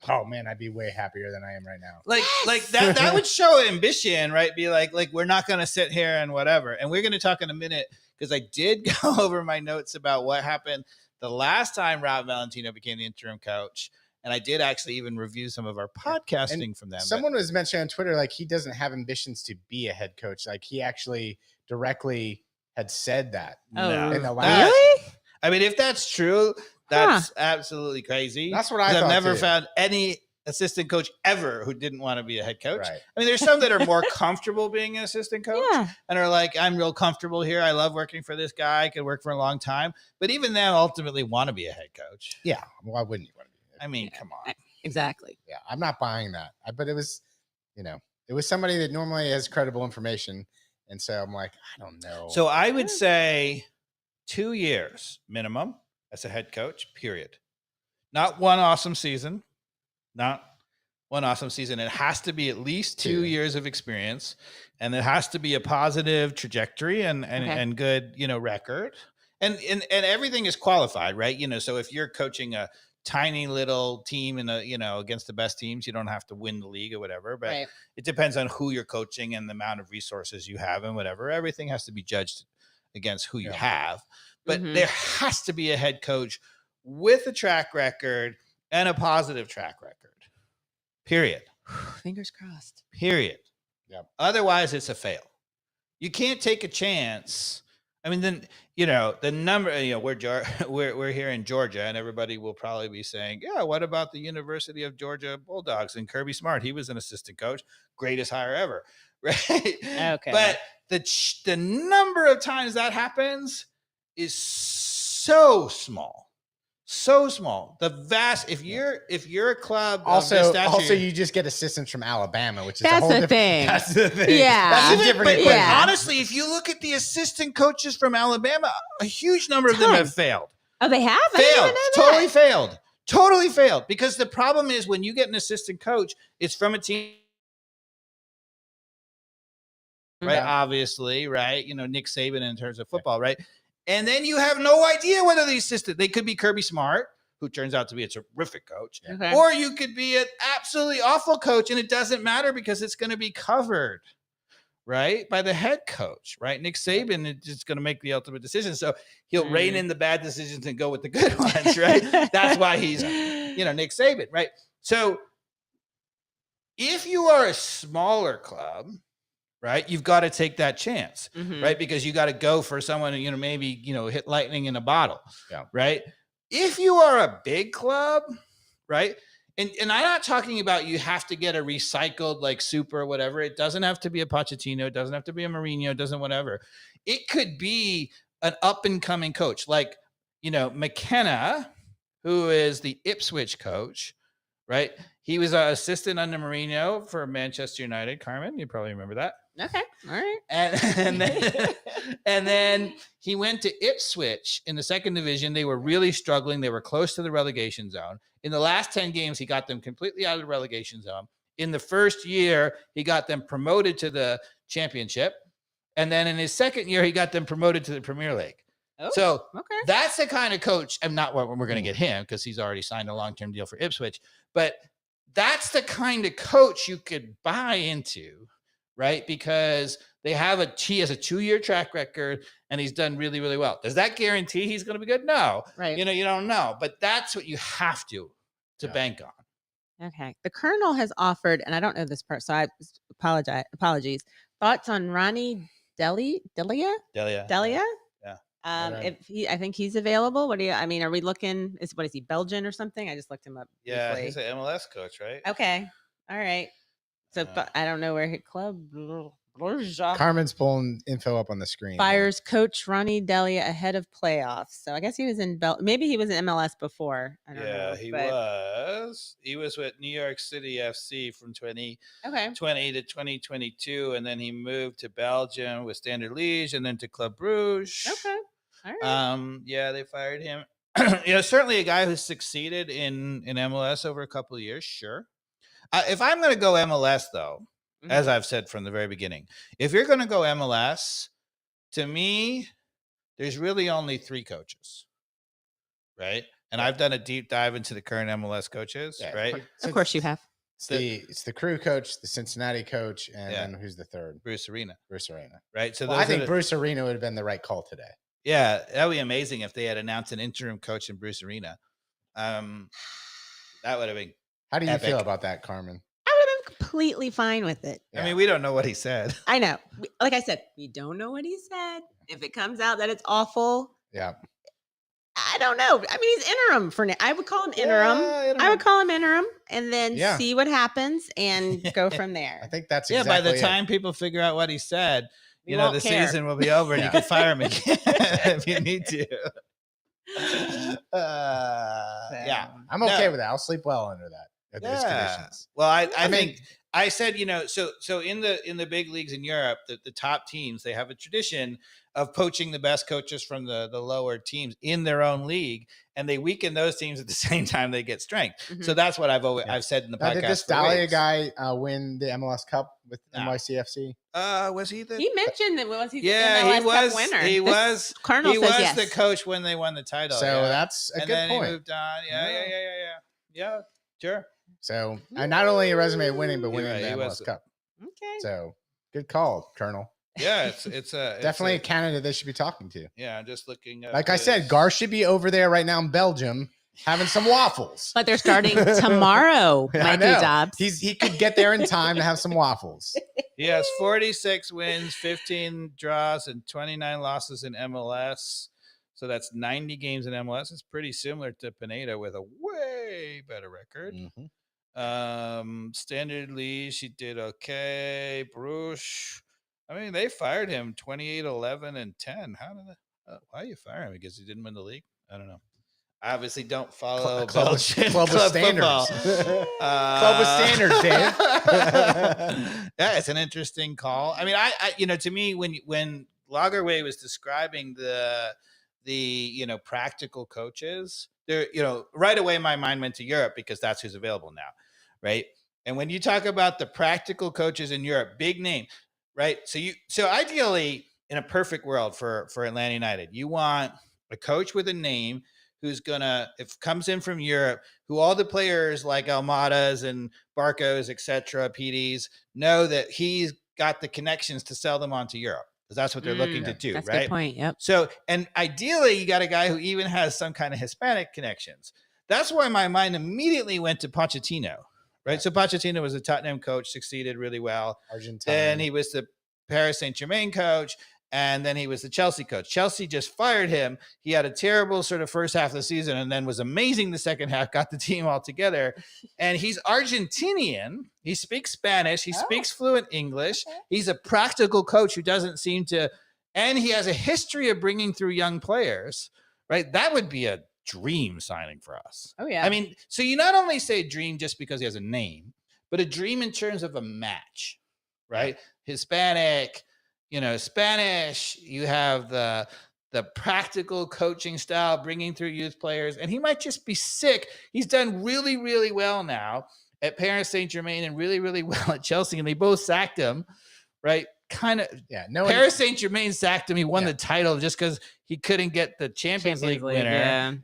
Oh man, I'd be way happier than I am right now.
Like that would show ambition, right? Be like we're not going to sit here and whatever. And we're going to talk in a minute, because I did go over my notes about what happened the last time Rob Valentino became the interim coach. And I did actually even review some of our podcasting from them.
Someone was mentioning on Twitter, like, he doesn't have ambitions to be a head coach. Like, he actually directly had said that. In the last.
Really?
I mean, if that's true, that's absolutely crazy.
That's what I thought.
I've never
too.
found any assistant coach ever who didn't want to be a head coach.
Right.
I mean, there's some that are more comfortable being an assistant coach and are like, I'm real comfortable here. I love working for this guy. I could work for a long time. But even them ultimately want to be a head coach.
Yeah. Why wouldn't you want to be?
I mean, come on.
Exactly.
Yeah. I'm not buying that. But it was, it was somebody that normally has credible information. And so I'm like, I don't know.
So I would say 2 years minimum as a head coach, period. Not one awesome season. Not one awesome season. It has to be at least 2 years of experience, and it has to be a positive trajectory and good, record. And everything is qualified, right? So if you're coaching a tiny little team in against the best teams, you don't have to win the league or whatever, but it depends on who you're coaching and the amount of resources you have and whatever. Everything has to be judged against who you have. But there has to be a head coach with a track record and a positive track record. Period.
Fingers crossed.
Period.
Yep.
Otherwise, it's a fail. You can't take a chance. I mean, then, the number, we're here in Georgia, and everybody will probably be saying, yeah, what about the University of Georgia Bulldogs and Kirby Smart? He was an assistant coach, greatest hire ever. Right.
Okay.
But the number of times that happens is so small. So small. The vast. If you're a club,
also you just get assistants from Alabama, which is
that's
a whole different
thing.
That's the thing.
Yeah,
that's a different equation.
Yeah.
Honestly, if you look at the assistant coaches from Alabama, a huge number of them have failed.
Oh, they have
failed. Totally failed. Because the problem is when you get an assistant coach, it's from a team. Right.
Yeah.
Obviously. Right. Nick Saban in terms of football. Right. And then you have no idea whether the assistant, they could be Kirby Smart, who turns out to be a terrific coach,
Okay.
or you could be an absolutely awful coach, and it doesn't matter because it's going to be covered, right, by the head coach, right? Nick Saban is just going to make the ultimate decision, so he'll rein in the bad decisions and go with the good ones, right? That's why he's, Nick Saban, right? So if you are a smaller club, right, you've got to take that chance, right? Because you got to go for someone, maybe, hit lightning in a bottle, right? If you are a big club, right? And I'm not talking about you have to get a recycled like super whatever. It doesn't have to be a Pochettino. It doesn't have to be a Mourinho. It doesn't whatever. It could be an up and coming coach like, McKenna, who is the Ipswich coach, right? He was an assistant under Mourinho for Manchester United. Carmen, you probably remember that.
Okay. All right.
And then he went to Ipswich in the second division. They were really struggling. They were close to the relegation zone. In the last 10 games, he got them completely out of the relegation zone. In the first year, he got them promoted to the championship. And then in his second year, he got them promoted to the Premier League.
Oh,
so
okay.
That's the kind of coach. I'm not what we're going to get him because he's already signed a long-term deal for Ipswich. But that's the kind of coach you could buy into, right? Because he has a 2-year track record and he's done really, really well. Does that guarantee he's going to be good? No.
Right.
You don't know, but that's what you have to bank on.
Okay. The Colonel has offered, and I don't know this part, so I apologies. Thoughts on Ronnie Delia?
Delia.
Yeah.
Right.
I think he's available. Are we looking? Is he Belgian or something? I just looked him up.
Yeah,
briefly.
he's an MLS coach, right?
Okay. All right. So I don't know where his club.
Carmen's pulling info up on the screen.
Fires coach Ronnie Delia ahead of playoffs. So I guess he was in maybe he was in MLS before. I don't know.
He was. He was with New York City FC from 2020 to 2022, and then he moved to Belgium with Standard Liège, and then to Club Brugge.
Okay. All right.
They fired him. Certainly a guy who succeeded in MLS over a couple of years. Sure. If I'm going to go MLS, though, as I've said from the very beginning, if you're going to go MLS, to me, there's really only 3 coaches, right? And I've done a deep dive into the current MLS coaches, right?
Of course you have.
It's the Crew coach, the Cincinnati coach, and then who's the third?
Bruce Arena.
Right?
So
I think Bruce Arena would have been the right call today.
Yeah, that would be amazing if they had announced an interim coach in Bruce Arena. That would have been
How do you
epic.
feel about that, Carmen?
I would have been completely fine with it.
I mean, we don't know what he said.
I know. Like I said, we don't know what he said. If it comes out that it's awful, I don't know. I mean, he's interim for now. I would call him interim. I would call him interim and then see what happens and go from there.
I think that's exactly
by the time people figure out what he said, the
care.
season will be over and you can fire him again if you need to.
I'm okay with that. I'll sleep well under that. Those conditions.
Well, I think I said, so in the big leagues in Europe, the top teams, they have a tradition of poaching the best coaches from the lower teams in their own league, and they weaken those teams at the same time they get strength. So that's what I've said in the podcast.
Did this Dahlia guy win the MLS Cup with NYCFC?
Was he the?
He mentioned that was he?
Yeah,
MLS
he was.
Cup winner.
He was.
Colonel
he
says
was
yes.
the coach when they won the title.
So that's a
and
good
then
point.
He moved on. Yeah. Sure.
So not only a resume of winning, but winning the MLS Cup.
Okay.
So good call, Colonel.
Yeah, it's
definitely a candidate they should be talking to.
Yeah, I'm just looking.
Like I said, Gar should be over there right now in Belgium having some waffles.
But they're starting tomorrow, Mikey Dobbs.
He could get there in time to have some waffles.
He has 46 wins, 15 draws, and 29 losses in MLS. So that's 90 games in MLS. It's pretty similar to Pineda with a way better record. Standard Liège, he did okay. Bruges, I mean, they fired him 28, 11, and 10. How did why you fire him? Because he didn't win the league? I don't know. I obviously don't follow
club with standards. Club with standards, Dave.
Yeah, it's an interesting call. I mean, I to me, when Lagerwey was describing the practical coaches, there, right away my mind went to Europe because that's who's available now, right? And when you talk about the practical coaches in Europe, big name, right? So ideally, in a perfect world for Atlanta United, you want a coach with a name who's gonna, if comes in from Europe, who all the players like Almadas and Barcos, etc., PDs know that he's got the connections to sell them onto Europe, because that's what they're looking to do,
that's
right?
a good point. Yep.
So, and ideally, you got a guy who even has some kind of Hispanic connections. That's why my mind immediately went to Pochettino, right? So Pochettino was a Tottenham coach, succeeded really well.
Argentine.
Then he was the Paris Saint-Germain coach, and then he was the Chelsea coach. Chelsea just fired him. He had a terrible sort of first half of the season and then was amazing the second half, got the team all together. And he's Argentinian. He speaks Spanish. He speaks fluent English. Okay. He's a practical coach who doesn't seem to, and he has a history of bringing through young players, right? That would be a dream signing for us.
Oh, yeah.
I mean, so you not only say dream just because he has a name, but a dream in terms of a match, right? Hispanic, Spanish, you have the practical coaching style, bringing through youth players, and he might just be sick. He's done really, really well now at Paris Saint-Germain and really, really well at Chelsea, and they both sacked him, right? Kind of, Paris Saint-Germain sacked him. He won the title just because he couldn't get the Champions League winner.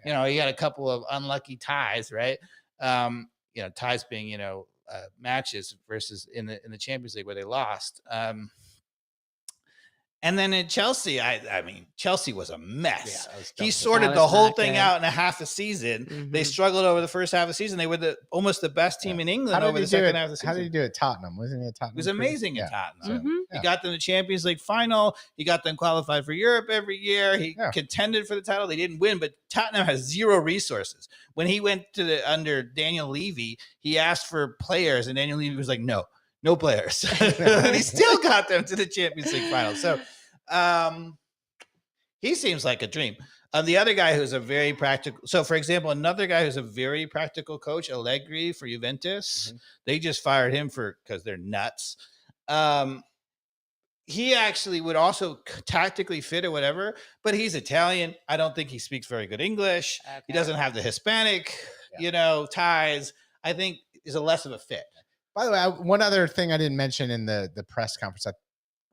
Yeah. He had a couple of unlucky ties, right? Ties being, matches versus in the Champions League where they lost. And then in Chelsea, I mean, Chelsea was a mess. He sorted the whole thing out in a half a season. Mm-hmm. They struggled over the first half of the season. They were almost the best team in England over the second half of the season.
How did he do at Tottenham? Wasn't he at Tottenham?
He was amazing at Tottenham. Mm-hmm. He got them the Champions League final. He got them qualified for Europe every year. He contended for the title. They didn't win, but Tottenham has zero resources. When he went to under Daniel Levy, he asked for players, and Daniel Levy was like, no players. And he still got them to the Champions League final. So he seems like a dream. The other guy who's a very practical. So, for example, another guy who's a very practical coach, Allegri for Juventus. Mm-hmm. They just fired him because they're nuts. He actually would also tactically fit or whatever, but he's Italian. I don't think he speaks very good English. Okay. He doesn't have the Hispanic, ties. I think is a less of a fit.
By the way, one other thing I didn't mention in the press conference,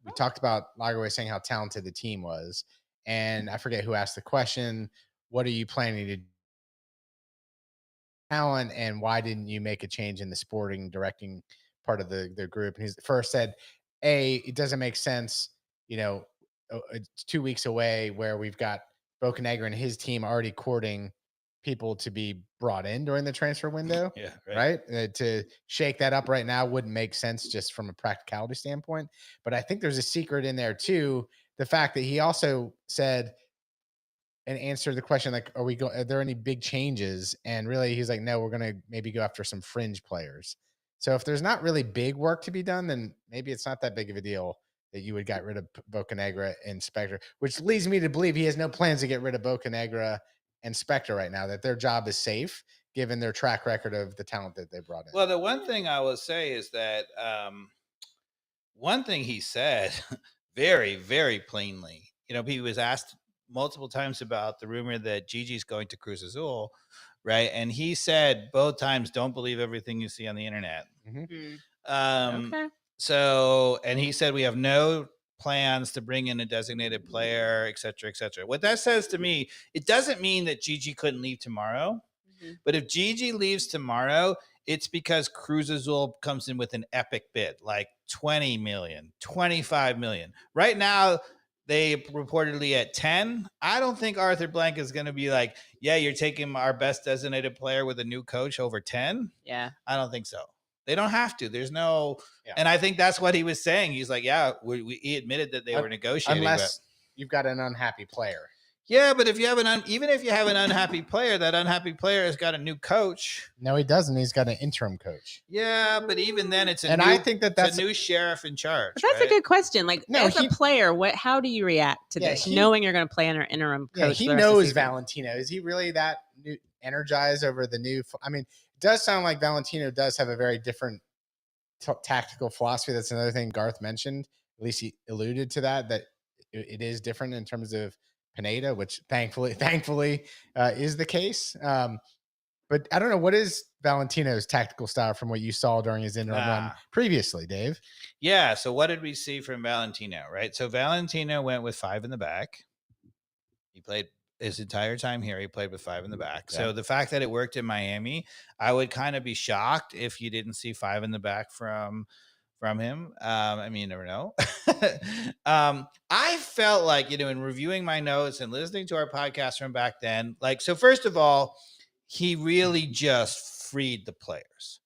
we talked about Lagerwey saying how talented the team was, and I forget who asked the question, what are you planning to do? Talent, and why didn't you make a change in the sporting directing part of the group? And he first said, it doesn't make sense, it's 2 weeks away where we've got Bocanegra and his team already courting people to be brought in during the transfer window. Yeah, right. To shake that up right now wouldn't make sense just from a practicality standpoint. But I think there's a secret in there too. The fact that he also said and answered the question, like, are there any big changes? And really he's like, no, we're going to maybe go after some fringe players. So if there's not really big work to be done, then maybe it's not that big of a deal that you would get rid of Bocanegra and Spector, which leads me to believe he has no plans to get rid of Bocanegra and Spector right now, that their job is safe given their track record of the talent that they brought in.
Well, the one thing I will say is that one thing he said very, very plainly, he was asked multiple times about the rumor that Gigi's going to Cruz Azul, right? And he said both times, don't believe everything you see on the internet. Mm-hmm. Okay. So, and he said, we have no plans to bring in a designated player, et cetera, et cetera. What that says to me, it doesn't mean that Gigi couldn't leave tomorrow. Mm-hmm. But if Gigi leaves tomorrow, it's because Cruz Azul comes in with an epic bid, like 20 million, 25 million. Right now, they reportedly at 10. I don't think Arthur Blank is going to be like, yeah, you're taking our best designated player with a new coach over 10.
Yeah.
I don't think so. They don't have to. There's no, and I think that's what he was saying. He's like, he admitted that they were negotiating.
Unless you've got an unhappy player.
Yeah, but if you have even if you have an unhappy player, that unhappy player has got a new coach.
No, he doesn't. He's got an interim coach.
Yeah, but even then, I think that's a new sheriff in charge.
But that's a good question. Like, as a player, how do you react to this, knowing you're going to play under interim coach?
Yeah, he knows Valentino. Is he really that energized over the new? I mean, it does sound like Valentino does have a very different tactical philosophy. That's another thing Garth mentioned. At least he alluded to that it is different in terms of Pineda, which thankfully is the case. But I don't know, what is Valentino's tactical style from what you saw during his interim run previously, Dave?
Yeah. So what did we see from Valentino? Right. So Valentino went with 5 in the back. He played his entire time here, he played with 5 in the back. Yeah. So the fact that it worked in Miami, I would kind of be shocked if you didn't see 5 in the back from him. I mean, you never know. I felt like, in reviewing my notes and listening to our podcast from back then, so first of all, he really just freed the players.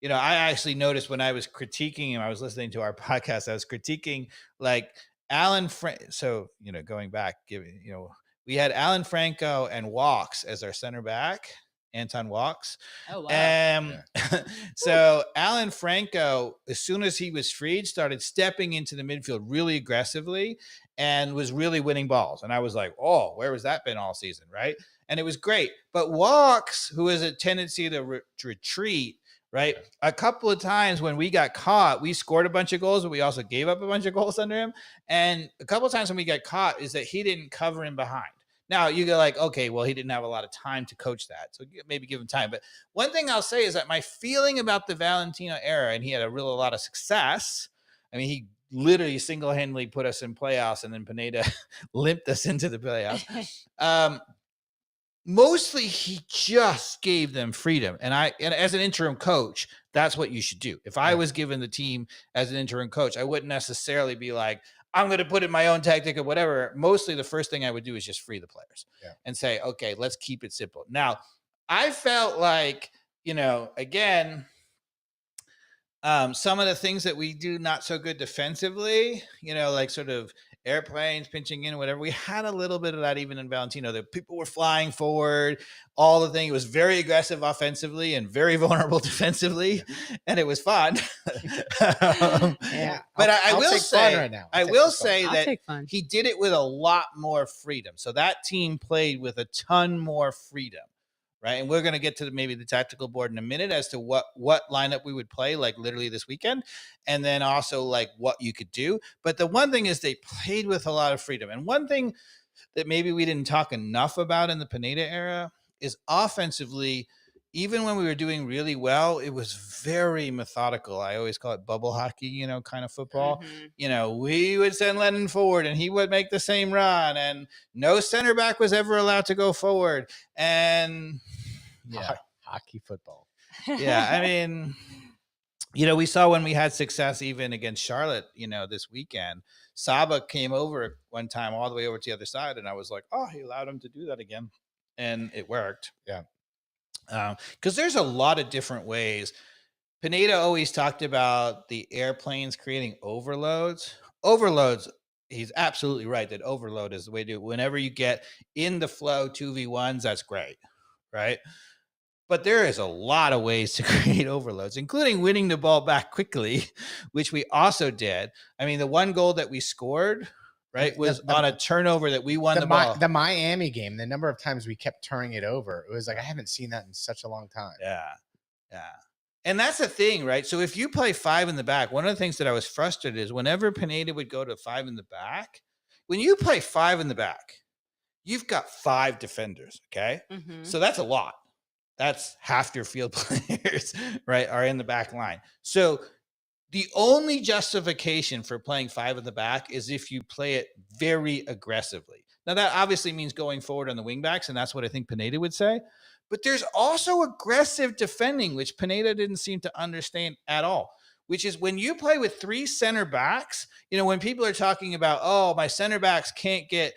I actually noticed when I was critiquing him, I was listening to our podcast, I was critiquing Alan so, going back, we had Alan Franco and Walks as our center back, Anton Walks.
Oh, wow.
So Alan Franco, as soon as he was freed, started stepping into the midfield really aggressively and was really winning balls. And I was like, oh, where has that been all season, right? And it was great. But Walks, who has a tendency to retreat, right? A couple of times when we got caught, we scored a bunch of goals, but we also gave up a bunch of goals under him. And a couple of times when we got caught is that he didn't cover him behind. Now you go okay, well, he didn't have a lot of time to coach that. So maybe give him time. But one thing I'll say is that my feeling about the Valentino era, and he had a lot of success. I mean, he literally single-handedly put us in playoffs, and then Pineda limped us into the playoffs. Mostly he just gave them freedom. And as an interim coach, that's what you should do. If I was given the team as an interim coach, I wouldn't necessarily be like, I'm going to put in my own tactic or whatever. Mostly the first thing I would do is just free the players and say, okay, let's keep it simple. Now, I felt like, again, some of the things that we do not so good defensively, sort of airplanes pinching in, whatever. We had a little bit of that even in Valentino. The people were flying forward, all the thing. It was very aggressive offensively and very vulnerable defensively, and it was fun. But I will say, right now. I will say that he did it with a lot more freedom. So that team played with a ton more freedom. Right. And we're going to get to maybe the tactical board in a minute as to what lineup we would play literally this weekend. And then also what you could do. But the one thing is they played with a lot of freedom. And one thing that maybe we didn't talk enough about in the Pineda era is offensively, even when we were doing really well, it was very methodical. I always call it bubble hockey, kind of football. Mm-hmm. We would send Lennon forward and he would make the same run, and no center back was ever allowed to go forward. And
hockey football.
Yeah. I mean, we saw when we had success, even against Charlotte, this weekend, Saba came over one time all the way over to the other side. And I was like, oh, he allowed him to do that again. And it worked.
Yeah.
Because there's a lot of different ways. Pineda always talked about the airplanes creating overloads. He's absolutely right that overload is the way to do it. Whenever you get in the flow 2v1s, that's great, right? But there is a lot of ways to create overloads, including winning the ball back quickly, which we also did. I mean, the one goal that we scored, right, was on a turnover that we won the ball.
The Miami game, the number of times we kept turning it over, it was I haven't seen that in such a long time.
Yeah. And that's the thing, right? So if you play 5 in the back, one of the things that I was frustrated is whenever Pineda would go to 5 in the back, when you play 5 in the back, you've got 5 defenders, okay? Mm-hmm. So that's a lot. That's half your field players, right, are in the back line. So the only justification for playing 5 in the back is if you play it very aggressively. Now, that obviously means going forward on the wingbacks, and that's what I think Pineda would say. But there's also aggressive defending, which Pineda didn't seem to understand at all, which is when you play with 3 center backs, when people are talking about, oh, my center backs can't get,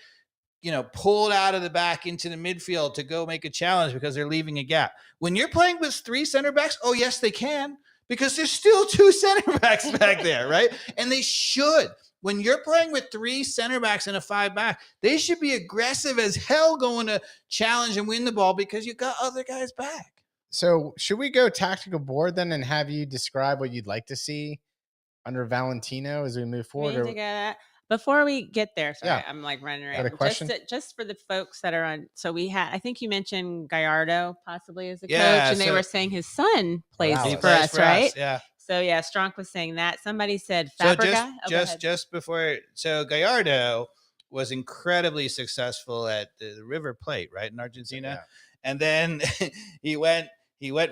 pulled out of the back into the midfield to go make a challenge because they're leaving a gap. When you're playing with 3 center backs, oh, yes, they can. Because there's still 2 center backs back there, right? And they should. When you're playing with 3 center backs and a 5 back, they should be aggressive as hell going to challenge and win the ball because you got other guys back.
So should we go tactical board then and have you describe what you'd like to see under Valentino as we move forward?
Before we get there, sorry, I'm running around.
Got a question?
Just for the folks that are on. So I think you mentioned Gallardo possibly as a coach, and they were saying his son plays for us, right?
Yeah.
So Stronk was saying that. Somebody said Fabregas.
So just before, so Gallardo was incredibly successful at the River Plate, right, in Argentina, and then he went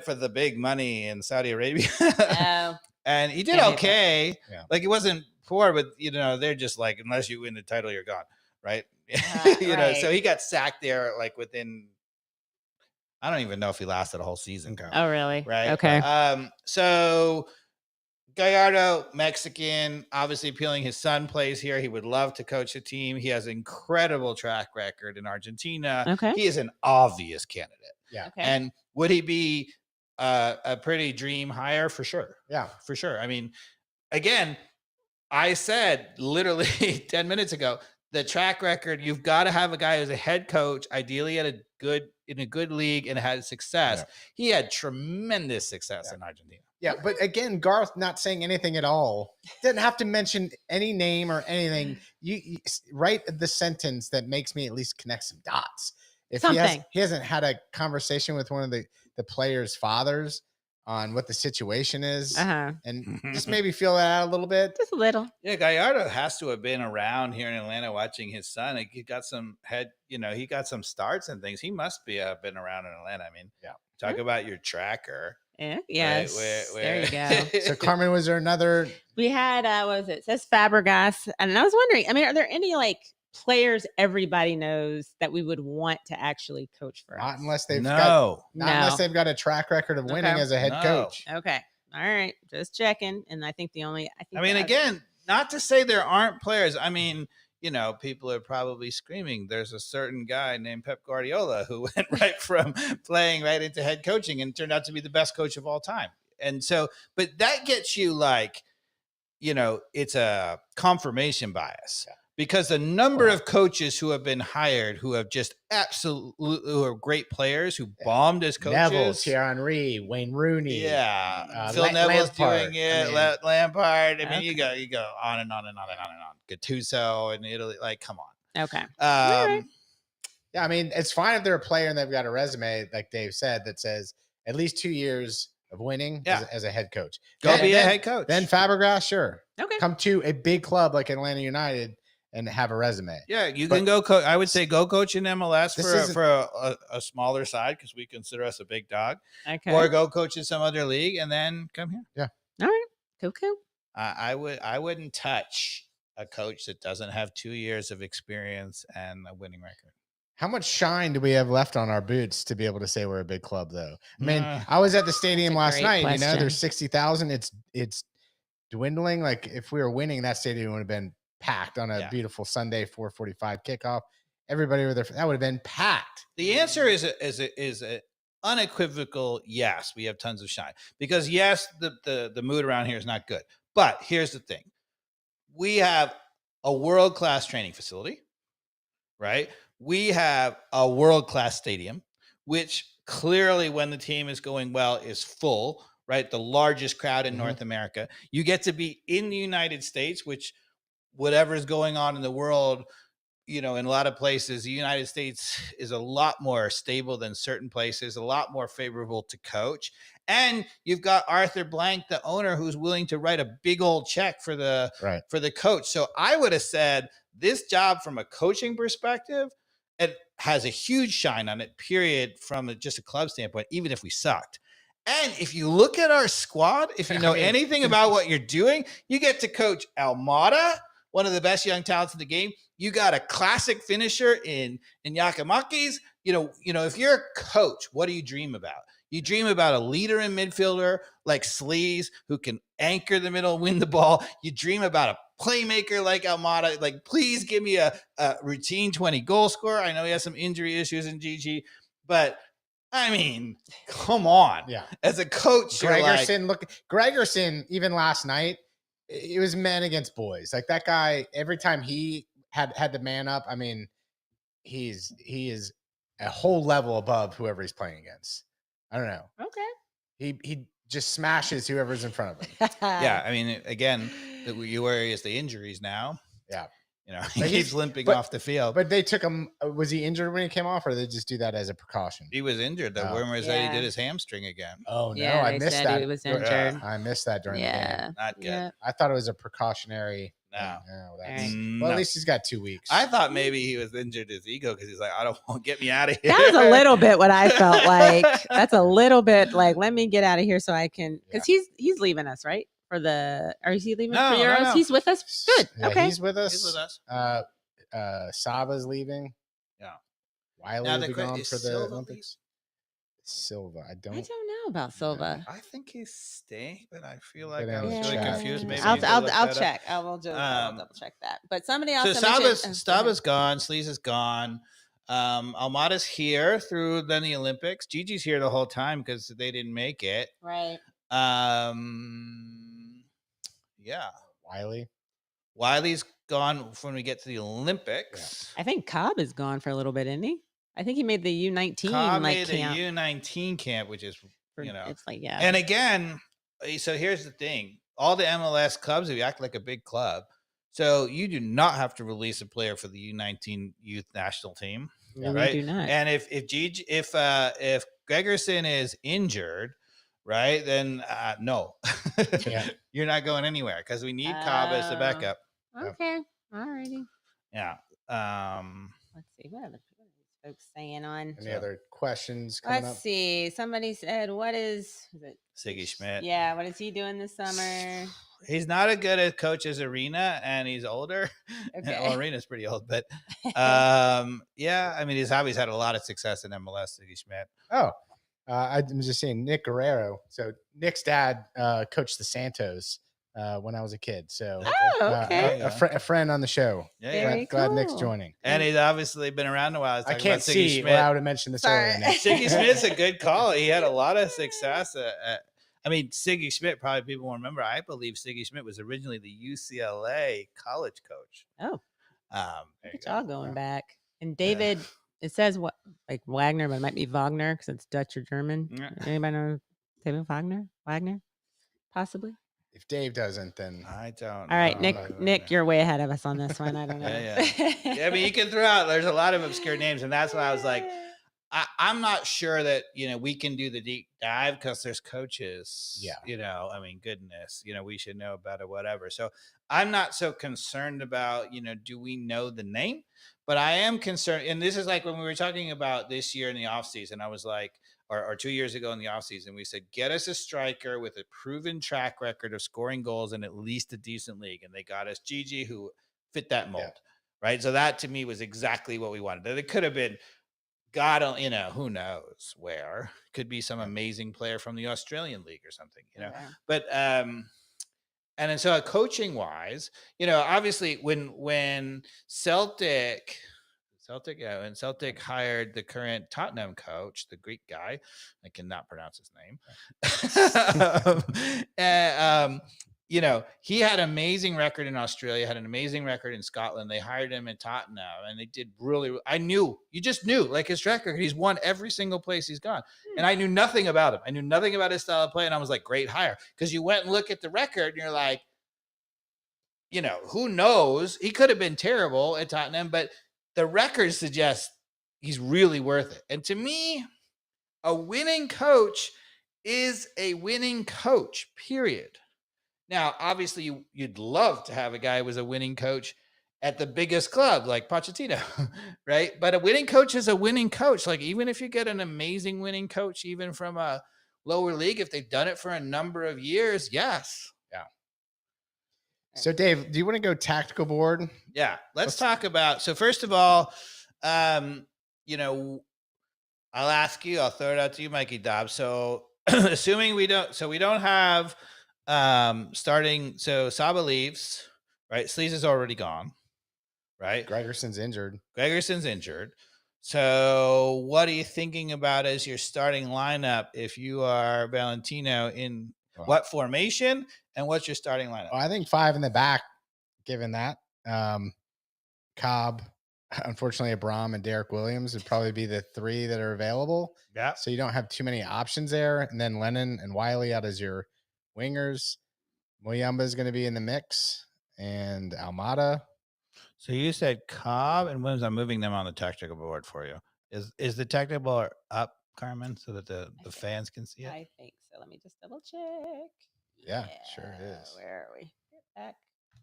for the big money in Saudi Arabia, and he did okay. He wasn't poor, but they're just unless you win the title, you're gone, right? you know,
right.
so he got sacked there like within. I don't even know if he lasted a whole season.
Oh, really?
Right.
Okay.
So Gallardo, Mexican, obviously appealing. His son plays here. He would love to coach a team. He has an incredible track record in Argentina.
Okay.
He is an obvious candidate.
Yeah.
Okay.
And would he be a pretty dream hire? For sure.
Yeah.
For sure. I mean, again, I said literally 10 minutes ago, the track record, you've got to have a guy who's a head coach, ideally in a good league and had success. Yeah. He had tremendous success in Argentina.
Yeah, but again, Garth not saying anything at all. Didn't have to mention any name or anything. You write the sentence that makes me at least connect some dots. If he hasn't had a conversation with one of the players' fathers on what the situation is, and just maybe feel that out a little bit.
Just a little.
Yeah, Gallardo has to have been around here in Atlanta watching his son. Like, he got some he got some starts and things. He must be been around in Atlanta. I mean, talk about your tracker.
Yeah. Yes. There you go.
So, Carmen, was there another?
We had what was it? It says Fabregas, and I was wondering. I mean, are there any like players everybody knows that we would want to actually coach for us?
Not unless they've
unless
they've got a track record of winning as a head coach.
Okay. All right. Just checking. And I think
again, not to say there aren't players. I mean, you know, people are probably screaming. There's a certain guy named Pep Guardiola who went right from playing right into head coaching and turned out to be the best coach of all time. And so, but that gets you like, you know, it's a confirmation bias. Yeah. Because the number of coaches who have been hired who have just who are great players who bombed as coaches.
Neville, Thierry Henry, Wayne Rooney.
Yeah. Phil Neville's
Lampard,
doing it. Lampard. I mean, you go on and on and on and on and on. Gattuso in Italy. Like, come on.
Okay.
Yeah, I mean, it's fine if they're a player and they've got a resume, like Dave said, that says at least 2 years of winning as a head coach.
Go be a head coach.
Then Fabregas, sure.
Okay.
Come to a big club like Atlanta United and have a resume.
Yeah, can go coach. I would say go coach in MLS for a smaller side because we consider us a big dog.
Okay.
Or go coach in some other league and then come here.
Yeah.
All right. Cool.
I wouldn't touch a coach that doesn't have 2 years of experience and a winning record.
How much shine do we have left on our boots to be able to say we're a big club, though? I mean, I was at the stadium last night. Question. You know, there's 60,000. It's dwindling. Like, if we were winning, that stadium would have been packed on a beautiful Sunday 4:45 kickoff. Everybody over there, that would have been packed.
The answer is a unequivocal yes. We have tons of shine because yes, the mood around here is not good. But here's the thing: we have a world-class training facility, right? We have a world-class stadium, which clearly, when the team is going well, is full. Right, the largest crowd in North America. You get to be in the United States, which whatever's going on in the world, you know, in a lot of places, the United States is a lot more stable than certain places, a lot more favorable to coach. And you've got Arthur Blank, the owner, who's willing to write a big old check for the coach. So I would have said this job from a coaching perspective, it has a huge shine on it, period, from just a club standpoint, even if we sucked. And if you look at our squad, if you know anything about what you're doing, you get to coach Almada, one of the best young talents in the game. You got a classic finisher in Yakimakis. You know, if you're a coach, what do you dream about? You dream about a leader in midfielder like Sleaze who can anchor the middle, win the ball. You dream about a playmaker like Almada. Like, please give me a routine 20 goal scorer. I know he has some injury issues in GG, but I mean, come on.
Yeah.
As a coach,
Gregerson, even last night, it was men against boys. Like, that guy, every time he had to man up, I mean, he is a whole level above whoever he's playing against. I don't know.
Okay.
He just smashes whoever's in front of him.
Yeah. I mean, again, you worry is the injuries now.
Yeah.
You know, he's limping off the field.
But they took him. Was he injured when he came off, or did they just do that as a precaution?
He was injured. The rumor is that he did his hamstring again.
Oh, no. I missed that.
He was injured.
I missed that during the game.
Not good.
Yeah. I thought it was a precautionary.
No.
Well, at least he's got 2 weeks.
I thought maybe he was injured his ego because he's like, I don't want to get me out of here.
That was a little bit what I felt like. That's a little bit like, let me get out of here so I can, because he's leaving us, right? Or is he leaving for Euros? No. He's with us. Good.
Yeah,
okay.
He's with us. Saba's leaving.
Yeah.
Wiley
Now
will
the
be
que-
gone
is
for the
Silva
Olympics. Silva, I
I
don't.
don't know about Silva.
I think he's staying, but I feel
Go
like
down
I was
and
really
check.
confused. Maybe
I'll
you can look
I'll
that up.
check. I will double check that. But somebody else.
So
mentioned-
Staba's gone. Sleaze is gone. Almada's here through then the Olympics. Gigi's here the whole time because they didn't make it.
right.
Yeah.
Wiley's
Wiley's gone when we get to the Olympics.
I think Cobb is gone for a little bit, isn't he? I think he made the U19
Cobb
like
made
camp.
a U19 camp, which is
It's like yeah.
And again, so here's the thing: all the MLS clubs, if you act like a big club, so you do not have to release a player for the U19 youth national team,
No, we
right?
do not.
And if Gregerson is injured, right, then no,
Yeah.
you're not going anywhere because we need Cobb as the
Oh.
backup.
Okay. Alrighty.
Yeah.
Let's see. What are these folks saying on?
Any other questions coming
Let's
up?
see. Somebody said, "What is it?"
Siggy Schmidt.
Yeah. What is he doing this summer?
He's not as good a coach as Arena, and he's older.
Okay.
Well, Arena's pretty old, but yeah, I mean, he's always had a lot of success in MLS. Siggy Schmidt.
Oh, I'm just saying Nick Guerrero. So Nick's dad coached the Santos when I was a kid. So
Oh, okay.
a friend on the show.
Yeah,
Very
yeah.
Glad Nick's
cool.
joining.
And he's obviously been around a while.
I can't see, or I would have mentioned this
Sorry.
earlier. Nick.
Siggy Schmidt's a good call. He had a lot of success. I mean, Siggy Schmidt, probably people won't remember. I believe Siggy Schmidt was originally the UCLA college coach.
Oh,
There you
look at
go.
y'all going back. And David, it says what like Wagner, but it might be Wagner because it's Dutch or German.
Yeah.
Anybody know David Wagner? Wagner, possibly.
If Dave doesn't, then
I don't.
All right,
know.
Nick, you're way ahead of us on this one. I don't know.
Yeah, I mean, you can throw out. There's a lot of obscure names, and that's why I was like, I'm not sure that we can do the deep dive because there's coaches.
Yeah.
I mean, goodness, we should know about it, whatever. So I'm not so concerned about do we know the name, but I am concerned. And this is like when we were talking about this year in the offseason, I was like, or 2 years ago in the offseason, we said, get us a striker with a proven track record of scoring goals in at least a decent league. And they got us Gigi, who fit that mold, right? So that to me was exactly what we wanted. It could have been, God, who knows where. Could be some amazing player from the Australian League or something,
Yeah.
But and then so coaching wise, obviously when Celtic hired the current Tottenham coach, the Greek guy, I cannot pronounce his name. He had an amazing record in Australia, had an amazing record in Scotland. They hired him in Tottenham, and they did really. You just knew, like his track record. He's won every single place he's gone, and I knew nothing about him. I knew nothing about his style of play, and I was like, great hire, because you went and look at the record, and you're like, who knows? He could have been terrible at Tottenham, but the record suggests he's really worth it. And to me, a winning coach is a winning coach, period. Now, obviously, you'd love to have a guy who was a winning coach at the biggest club like Pochettino, right? But a winning coach is a winning coach. Like, even if you get an amazing winning coach, even from a lower league, if they've done it for a number of years, yes.
Yeah. So, Dave, do you want to go tactical board?
Yeah, let's talk about. So, first of all, I'll ask you. I'll throw it out to you, Mikey Dobbs. So, assuming we don't have starting. So Saba leaves, right? Sleaze is already gone, right?
Gregerson's injured.
So, what are you thinking about as your starting lineup if you are Valentino in what formation, and what's your starting lineup?
Well, I think 5 in the back, given that. Cobb, unfortunately, Abram and Derek Williams would probably be the 3 that are available.
Yeah.
So you don't have too many options there. And then Lennon and Wiley out as your wingers. Muyamba is going to be in the mix, and Almada.
So you said Cobb and Williams. I'm moving them on the tactical board for you. Is the tactical board up, Carmen, so that the fans can see it?
I think so. Let me just double check.
Yeah, sure it is.
Where are we? Get back.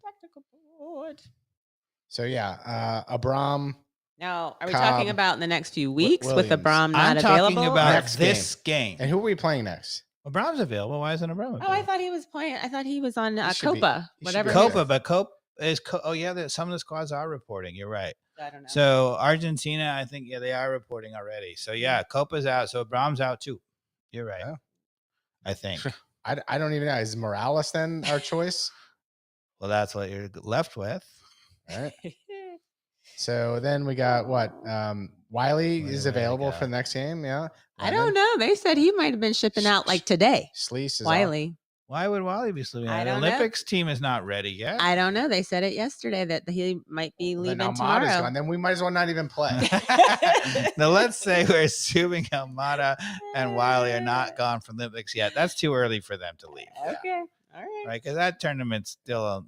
Tactical board.
So yeah, Abram.
Now, are we
Cobb,
talking about in the next few weeks with
Williams.
Abram
I'm
not
talking
available?
about
Next
this game.
And who are we playing next?
Abram's available. Why isn't Abram available?
Oh, I thought he was playing. I thought he was on
He should be-
Copa,
he should
whatever.
be
his-
okay.
Copa, but Some of the squads are reporting. You're right.
I don't know.
So Argentina, I think, they are reporting already. So yeah, Copa's out. So Brahm's out too. You're right.
Oh.
I think.
I don't even know. Is Morales then our choice?
Well, that's what you're left with.
All right. So then we got what? Wiley is available for the next game. Yeah.
I don't know. They said he might have been shipping out like today.
Sleece is
Wiley.
Why would Wiley be sleeping?
I
The
don't
Olympics team is not ready yet.
I don't know. They said it yesterday that he might be leaving tomorrow.
Gone. Then we might as well not even play.
Now let's say we're assuming Almada and Wiley are not gone from the Olympics yet. That's too early for them to leave.
Okay. All right.
Right, because that tournament's still,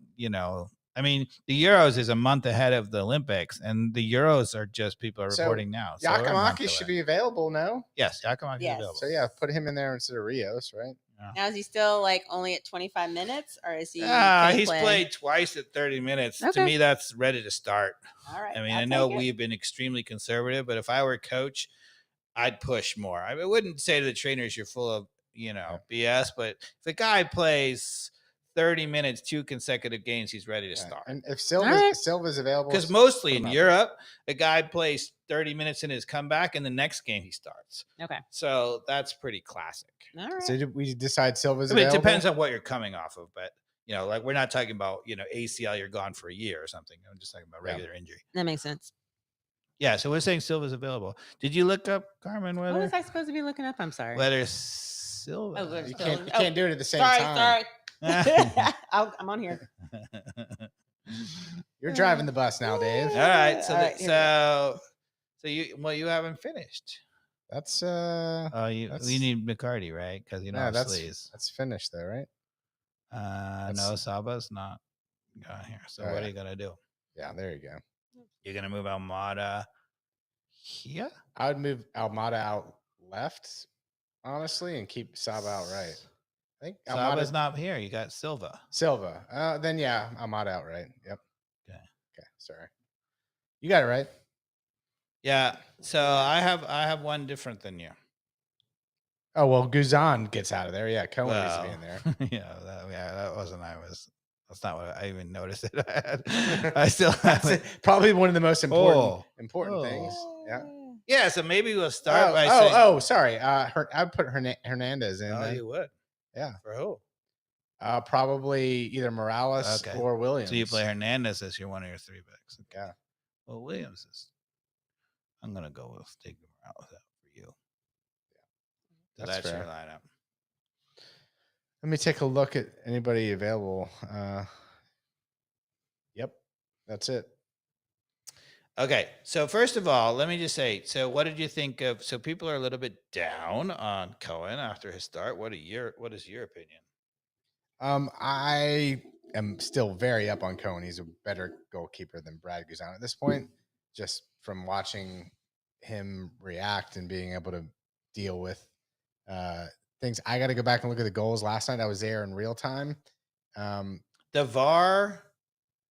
I mean, the Euros is a month ahead of the Olympics, and the Euros are just people are reporting now. So
Yakamaki should be available, no?
Yes, Yakamaki is available.
So yeah, put him in there instead of Rios, right?
Yeah.
Now is he still like only at 25 minutes, or is he?
He's played twice at 30 minutes.
Okay.
To me, that's ready to start.
All right.
I mean, I know we've been extremely conservative, but if I were a coach, I'd push more. I wouldn't say to the trainers you're full of BS, but if a guy plays 30 minutes, 2 consecutive games, he's ready to start.
And if Silva's available,
because mostly in Europe, a guy plays 30 minutes in his comeback, and the next game he starts.
Okay.
So that's pretty classic.
All right.
So did we decide Silva's
I mean,
available?
it depends on what you're coming off of, but like we're not talking about ACL, you're gone for a year or something. I'm just talking about regular injury.
That makes sense.
Yeah, so we're saying Silva's available. Did you look up, Carmen,
What was I supposed to be looking up? I'm sorry.
Whether Silva.
Oh,
you can't do it at the same time.
Sorry. I'm on here.
You're driving the bus now, Dave.
All right. So you haven't finished.
That's
we need McCarty, right? Because
that's finished though, right?
No, Saba's not got here. So what are you gonna do?
Yeah, there you go.
You're gonna move Almada here?
I would move Almada out left, honestly, and keep Saba out right. I think
Saba's not here. You got Silva.
Then yeah, Almada out right. Yep.
Okay.
Sorry. You got it right.
Yeah. So I have one different than you.
Oh well, Guzan gets out of there. Yeah, Cohen needs to be in there.
That wasn't. That's not what I even noticed it. I still have
probably one of the most important things. Yeah.
Yeah. So maybe we'll start by
saying. Sorry. I'd put Hernandez in.
Oh, you would.
Yeah.
For who?
Probably either Morales or Williams.
So you play Hernandez as one of your 3 backs.
Okay. Yeah.
Well, Williams is. I'm gonna go with take Morales out for you. Yeah. So that's your lineup.
Let me take a look at anybody available. Yep, that's it.
Okay, so first of all, let me just say, so what did you think of? So people are a little bit down on Cohen after his start. What is your opinion?
I am still very up on Cohen. He's a better goalkeeper than Brad Guzan at this point, just from watching him react and being able to deal with things. I got to go back and look at the goals last night. I was there in real time.
The VAR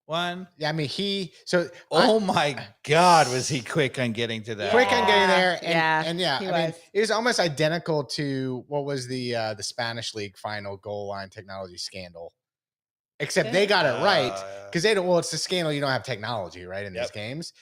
one.
Yeah, I mean
my God, was he quick on getting to that?
Quick on getting there, and
mean,
it was almost identical to what was the Spanish League final goal line technology scandal, except they got it right because they don't. Well, it's the scandal. You don't have technology, right, in these games.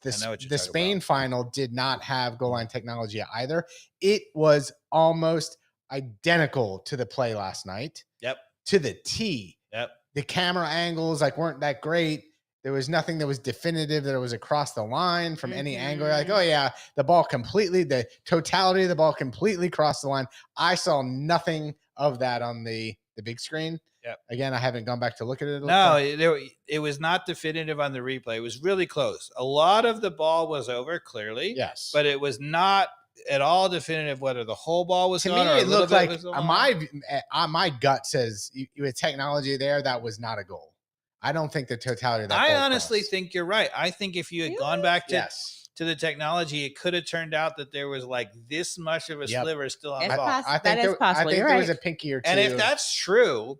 The Spain final did not have goal line technology either. It was almost identical to the play last night.
Yep.
To the T.
Yep.
The camera angles weren't that great. There was nothing that was definitive that it was across the line from any angle. The totality of the ball completely crossed the line. I saw nothing of that on the big screen.
Yep.
Again, I haven't gone back to look at it.
No, it was not definitive on the replay. It was really close. A lot of the ball was over, clearly.
Yes.
But it was not at all definitive whether the whole ball was gone.
To me, it looked like my gut says with technology there, that was not a goal. I don't think the totality of that.
I honestly think you're right. I think if you had gone back to the technology, it could have turned out that there was this much of a sliver still on the ball.
I think there was a pinky or two.
And if that's true,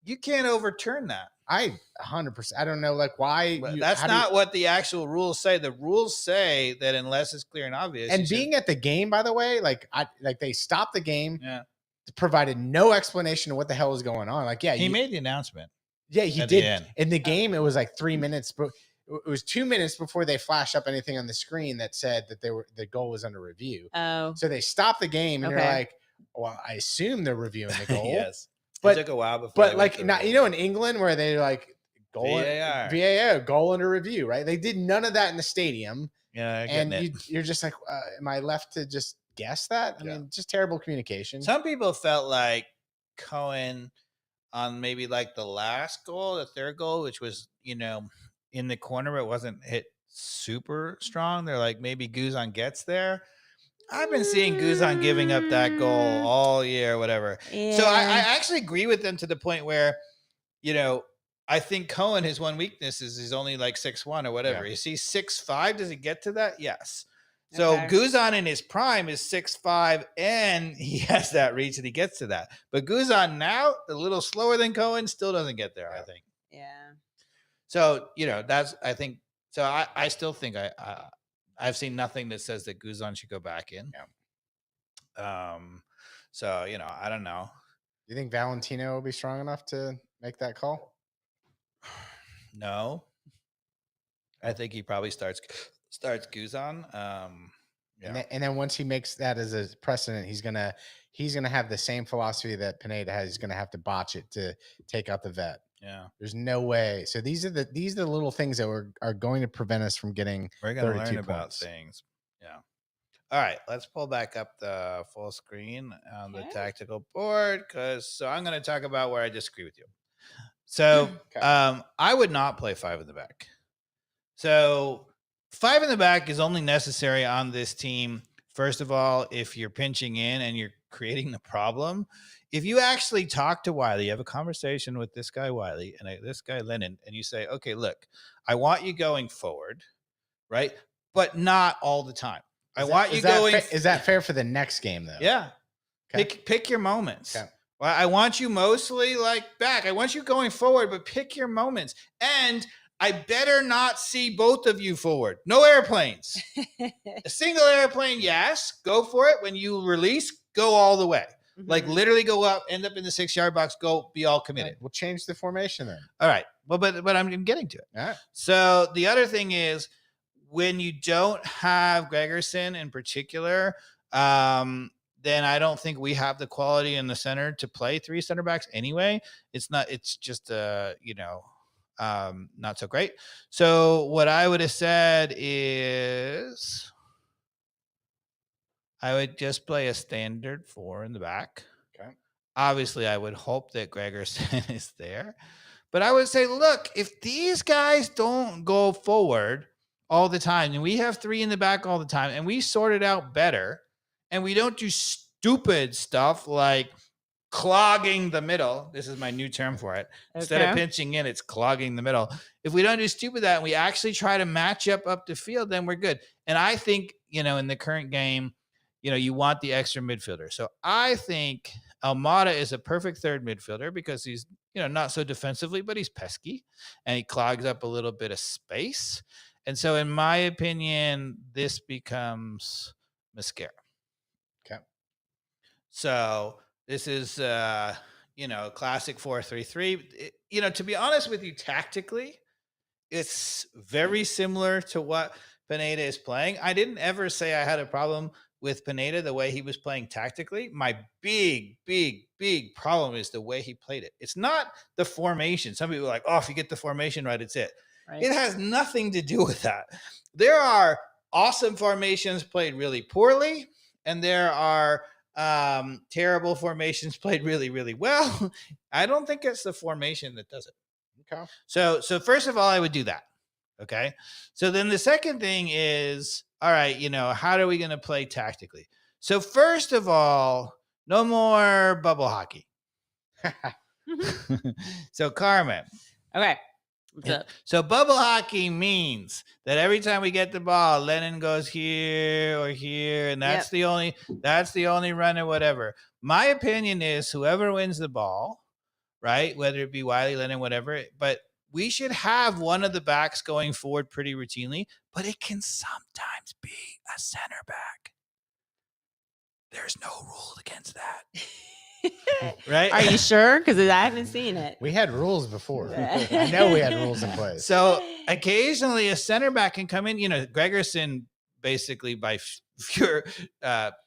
you can't overturn that.
100%. I don't know why.
That's not what the actual rules say. The rules say that unless it's clear and obvious.
And being at the game, by the way, they stopped the game.
Yeah.
Provided no explanation of what the hell was going on.
He made the announcement.
Yeah, he
at the
did.
end.
In the game, it was like 3 minutes, but it was 2 minutes before they flashed up anything on the screen that said that the goal was under review.
Oh,
So they stopped the game, and you're
Okay.
like, well, I assume they're reviewing the goal.
Yes.
But-
it took a while before.
But
they
like,
went
not,
through
you know, in England where they like
VAR.
VAR, goal under review, right? They did none of that in the stadium.
Yeah,
And you're just like, am I left to just guess that? I mean, just terrible communication.
Some people felt like Cohen on maybe like the last goal, the third goal, which was, you know, in the corner, but it wasn't hit super strong. They're like, maybe Guzan gets there. I've been seeing Guzan giving up that goal all year, whatever.
yeah.
So I actually agree with them to the point where, you know, I think Cohen, his one weakness is he's only like 6'1" or whatever.
Yeah.
Is he 6'5"? Does he get to that? Yes. So
Okay.
Guzan in his prime is 6'5", and he has that reach and he gets to that. But Guzan now, a little slower than Cohen, still doesn't get there, I think.
Yeah.
So, you know, I think, so I still think I've seen nothing that says that Guzan should go back in.
Yeah.
So, you know, I don't know.
You think Valentino will be strong enough to make that call?
No. I think he probably starts Guzan. Yeah.
And then once he makes that as a precedent, he's gonna have the same philosophy that Pineda has. He's gonna have to botch it to take out the vet.
Yeah.
There's no way. So these are the little things that are going to prevent us from getting.
We're going to
32
learn about
points.
things. Yeah. All right. Let's pull back up the full screen on the
Okay.
tactical board so I'm going to talk about where I disagree with you. So
Okay.
I would not play 5 in the back. So 5 in the back is only necessary on this team. First of all, if you're pinching in and you're creating the problem, if you actually talk to Wiley, you have a conversation with this guy Wiley and this guy Lennon, and you say, okay, look, I want you going forward, right? But not all the time.
Is that fair for the next game though?
Yeah.
Okay.
Pick your moments.
Okay.
Well, I want you mostly like back. I want you going forward, but pick your moments. And I better not see both of you forward. No airplanes. A single airplane, yes, go for it. When you release, go all the way. Like literally go up, end up in the 6-yard box, go be all committed.
We'll change the formation then.
All right. Well, but I'm getting to it.
All right.
So the other thing is when you don't have Gregerson in particular, then I don't think we have the quality in the center to play 3 center backs anyway. It's just not so great. So what I would have said is I would just play a standard 4 in the back.
Okay.
Obviously, I would hope that Gregerson is there. But I would say, look, if these guys don't go forward all the time, and we have 3 in the back all the time, and we sort it out better, and we don't do stupid stuff like clogging the middle. This is my new term for it. Instead of pinching in, it's clogging the middle. If we don't do stupid that and we actually try to match up the field, then we're good. And I think, in the current game, you want the extra midfielder. So I think Almada is a perfect third midfielder because he's, not so defensively, but he's pesky and he clogs up a little bit of space. And so in my opinion, this becomes Mascara.
Okay.
So this is, classic 4-3-3. To be honest with you, tactically, it's very similar to what Pineda is playing. I didn't ever say I had a problem with Pineda the way he was playing tactically. My big problem is the way he played it. It's not the formation. Some people are like, oh, if you get the formation right, it's it. Right. It has nothing to do with that. There are awesome formations played really poorly, and there are terrible formations played really, really well. I don't think it's the formation that does it.
Okay.
So first of all, I would do that. Okay. So then the second thing is, all right, how are we going to play tactically? So first of all, no more bubble hockey. So Carmen.
Okay.
So bubble hockey means that every time we get the ball, Lennon goes here or here, and that's the only run or whatever. My opinion is whoever wins the ball, right, whether it be Wiley, Lennon, whatever, but we should have one of the backs going forward pretty routinely, but it can sometimes be a center back. There's no rule against that. Right?
Are you sure? Because I haven't seen it.
We had rules before. I know we had rules in place.
So occasionally a center back can come in. Gregerson basically by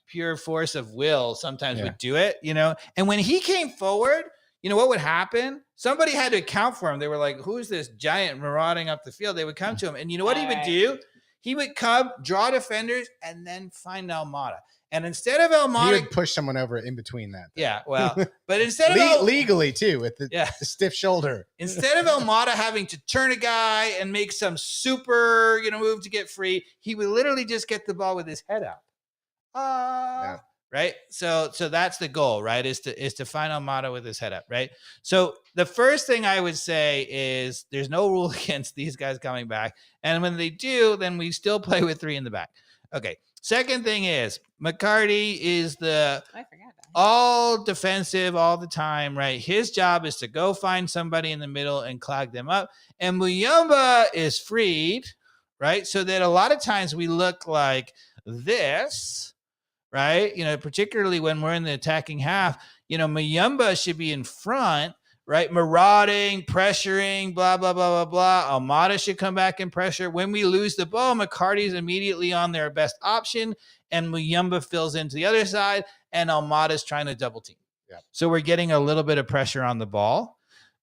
pure force of will sometimes would do it. And when he came forward, what would happen? Somebody had to account for him. They were like, "Who's this giant marauding up the field?" They would come to him, and you know what he would do? He would come, draw defenders, and then find Almada. And instead of Almada,
he would push someone over in between that.
Yeah, well, but instead of
legally too, with the stiff shoulder.
Instead of Almada having to turn a guy and make some super, move to get free, he would literally just get the ball with his head up. Right. So that's the goal, right? Is to find Almada with his head up, right? So the first thing I would say is there's no rule against these guys coming back. And when they do, then we still play with 3 in the back. Okay. Second thing is McCarty is all defensive all the time, right? His job is to go find somebody in the middle and clog them up. And Muyumba is freed, right? So that a lot of times we look like this, right? Particularly when we're in the attacking half, Muyumba should be in front, right? Marauding, pressuring, blah, blah, blah, blah, blah. Almada should come back and pressure. When we lose the ball, McCarty's immediately on their best option, and Muyumba fills into the other side, and Almada's trying to double team. Yeah. So we're getting a little bit of pressure on the ball.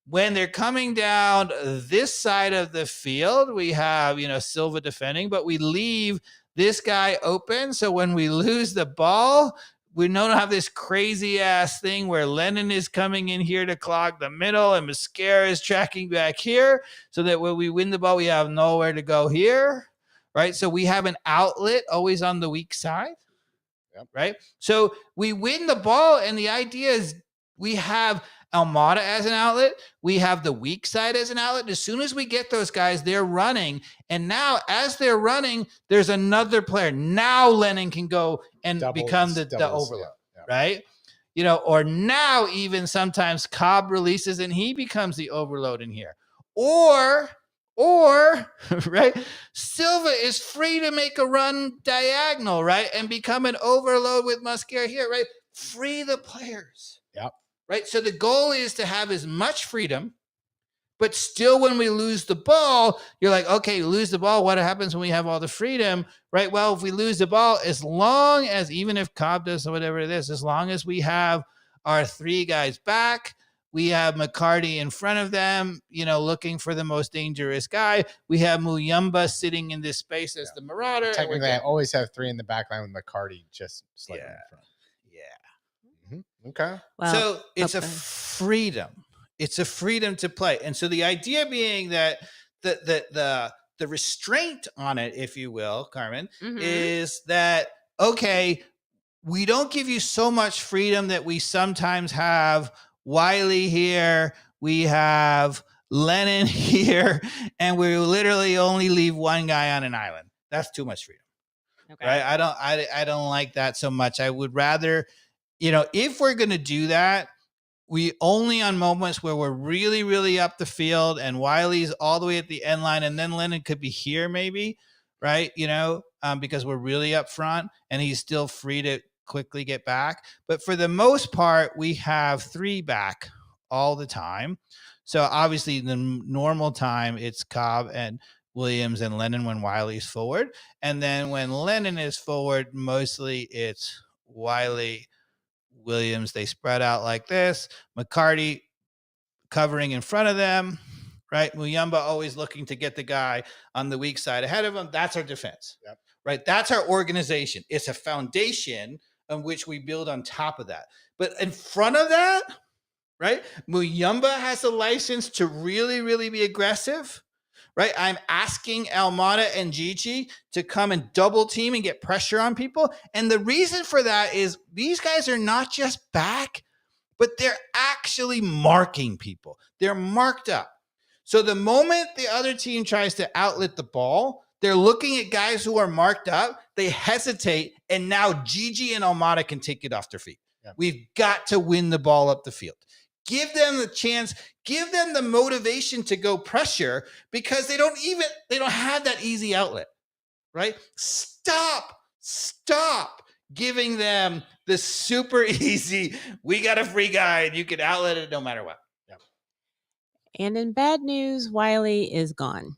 When they're coming down this side of the field, we have, Silva defending, but we leave this guy open. So when we lose the ball, we don't have this crazy ass thing where Lennon is coming in here to clog the middle and Mascara is tracking back here, so that when we win the ball, we have nowhere to go here, right? So we have an outlet always on the weak side, right? So we win the ball, and the idea is we have Almada as an outlet. We have the weak side as an outlet. As soon as we get those guys, they're running. And now as they're running, there's another player. Now Lennon can go and become the overload, right? Or now even sometimes Cobb releases and he becomes the overload in here. Or right, Silva is free to make a run diagonal, right? And become an overload with Mascara here, right? Free the players.
Yep.
Right. So the goal is to have as much freedom, but still when we lose the ball, you're like, okay, lose the ball. What happens when we have all the freedom? Right. Well, if we lose the ball, as long as, even if Cobb does or whatever it is, as long as we have our 3 guys back, we have McCarty in front of them, looking for the most dangerous guy. We have Muyumba sitting in this space as the marauder.
Technically, I always have 3 in the back line with McCarty just slightly in front. Okay.
Well, so it's a freedom. It's a freedom to play. And so the idea being that the restraint on it, if you will, Carmen, is that, okay, we don't give you so much freedom that we sometimes have Wiley here, we have Lennon here, and we literally only leave one guy on an island. That's too much freedom. Okay. Right? I don't like that so much. I would rather, if we're going to do that, we only on moments where we're really, really up the field and Wiley's all the way at the end line, and then Lennon could be here maybe, right? Because we're really up front and he's still free to quickly get back. But for the most part, we have 3 back all the time. So obviously the normal time it's Cobb and Williams and Lennon when Wiley's forward. And then when Lennon is forward, mostly it's Wiley, Williams. They spread out like this. McCarty covering in front of them, right? Muyumba always looking to get the guy on the weak side ahead of him. That's our defense, right? That's our organization. It's a foundation on which we build on top of that. But in front of that, right, Muyumba has a license to really, really be aggressive, right? I'm asking Almada and Gigi to come and double team and get pressure on people. And the reason for that is these guys are not just back, but they're actually marking people. They're marked up. So the moment the other team tries to outlet the ball, they're looking at guys who are marked up. They hesitate, and now Gigi and Almada can take it off their feet. Yeah. We've got to win the ball up the field. Give them the chance, give them the motivation to go pressure, because they don't have that easy outlet, right? Stop giving them the super easy, we got a free guy and you can outlet it no matter what.
And in bad news, Wiley is gone.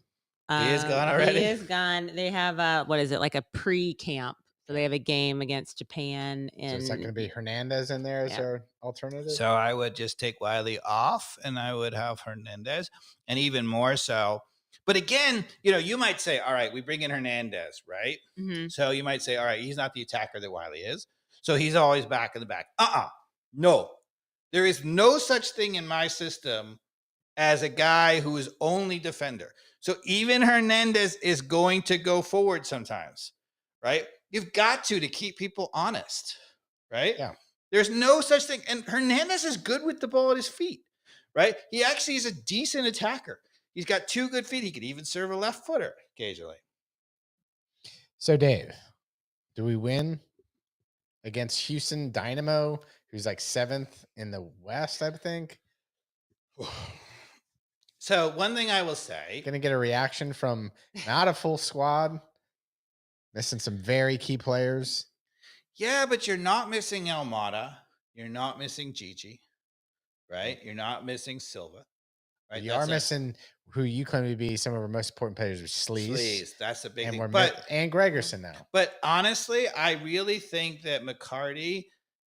He is gone already?
He is gone. They have what is it, like a pre-camp. So they have a game against Japan.
So is that going to be Hernandez in there as our alternative?
So I would just take Wiley off and I would have Hernandez, and even more so. But again, you might say, all right, we bring in Hernandez, right?
Mm-hmm.
So you might say, all right, he's not the attacker that Wiley is. So he's always back in the back. No. There is no such thing in my system as a guy who is only defender. So even Hernandez is going to go forward sometimes, right? You've got to keep people honest, right?
Yeah.
There's no such thing. And Hernandez is good with the ball at his feet, right? He actually is a decent attacker. He's got 2 good feet. He could even serve a left footer occasionally.
So Dave, do we win against Houston Dynamo, who's like 7th in the West, I think?
So one thing I will say,
going to get a reaction from not a full squad, missing some very key players.
Yeah, but you're not missing Almada. You're not missing Gigi, right? You're not missing Silva. Right?
You are missing who you claim to be some of our most important players, Sleaze.
That's a big
and
thing.
And Gregerson now.
But honestly, I really think that McCarty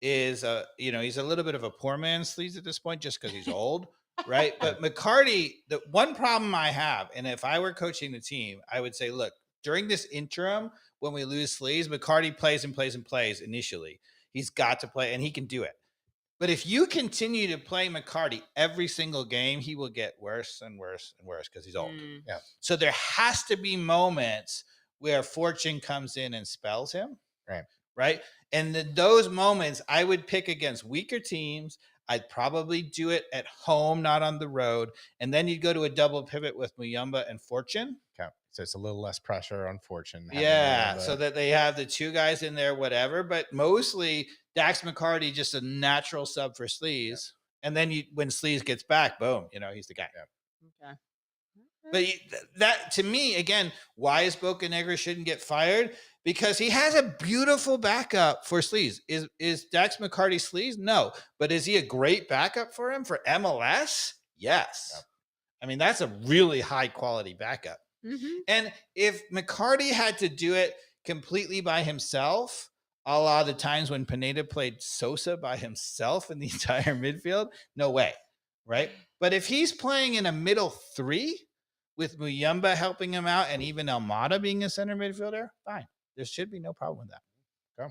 is he's a little bit of a poor man's Sleaze at this point just because he's old. Right. But McCarty, the one problem I have, and if I were coaching the team, I would say, look, during this interim, when we lose Sleaze, McCarty plays initially. He's got to play and he can do it. But if you continue to play McCarty every single game, he will get worse and worse and worse because he's old.
Yeah.
So there has to be moments where fortune comes in and spells him.
Right.
Right. And those moments I would pick against weaker teams. I'd probably do it at home, not on the road. And then you'd go to a double pivot with Muyumba and Fortune.
Okay. So it's a little less pressure on Fortune.
Yeah. So that they have the 2 guys in there, whatever. But mostly Dax McCarty, just a natural sub for Sleaze. Yeah. And then when Sleaze gets back, boom, he's the guy.
Yeah.
Okay.
But that, to me, again, why is Bocanegra shouldn't get fired? Because he has a beautiful backup for Sleaze. Is Dax McCarty Sleaze? No. But is he a great backup for him for MLS? Yes. Yep. I mean, that's a really high quality backup.
Mm-hmm.
And if McCarty had to do it completely by himself, a lot of the times when Pineda played Sosa by himself in the entire midfield, no way. Right? But if he's playing in a middle 3 with Muyumba helping him out and even Almada being a center midfielder, fine. There should be no problem with that.
Go.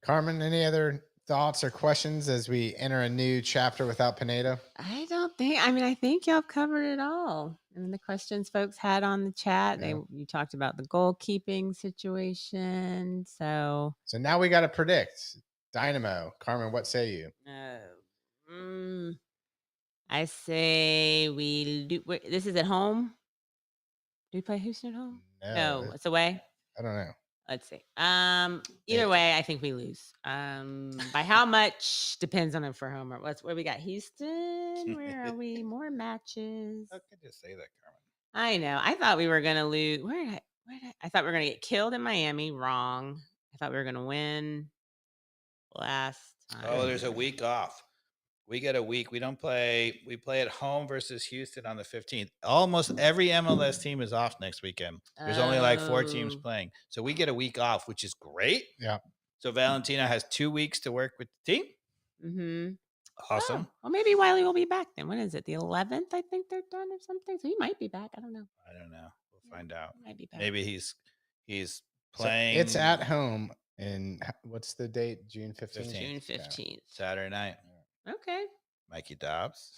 Carmen, any other thoughts or questions as we enter a new chapter without Pineda?
I think y'all covered it all. And the questions folks had on the chat, you talked about the goalkeeping situation. So
now we got to predict Dynamo. Carmen, what say you?
I say we do. This is at home. Do we play Houston at home? No, it's away.
I don't know.
Let's see. Either way, I think we lose. By how much depends on if we're home or where we got Houston. Where are we? More matches.
How could you say that, Carmen?
I know. I thought we were gonna lose. I thought we were gonna get killed in Miami. Wrong. I thought we were gonna win last time.
Oh, there's a week off. We get a week. We don't play. We play at home versus Houston on the 15th. Almost every MLS team is off next weekend. There's only like 4 teams playing. So we get a week off, which is great.
Yeah.
So Valentino has 2 weeks to work with the team.
Mm-hmm.
Awesome.
Well, maybe Wiley will be back then. When is it? The 11th, I think they're done or something. So he might be back. I don't know.
We'll find out.
He might be back.
Maybe he's playing.
So it's at home. And what's the date? June 15th?
June 15th.
Yeah. Saturday night.
Okay.
Mikey Dobbs.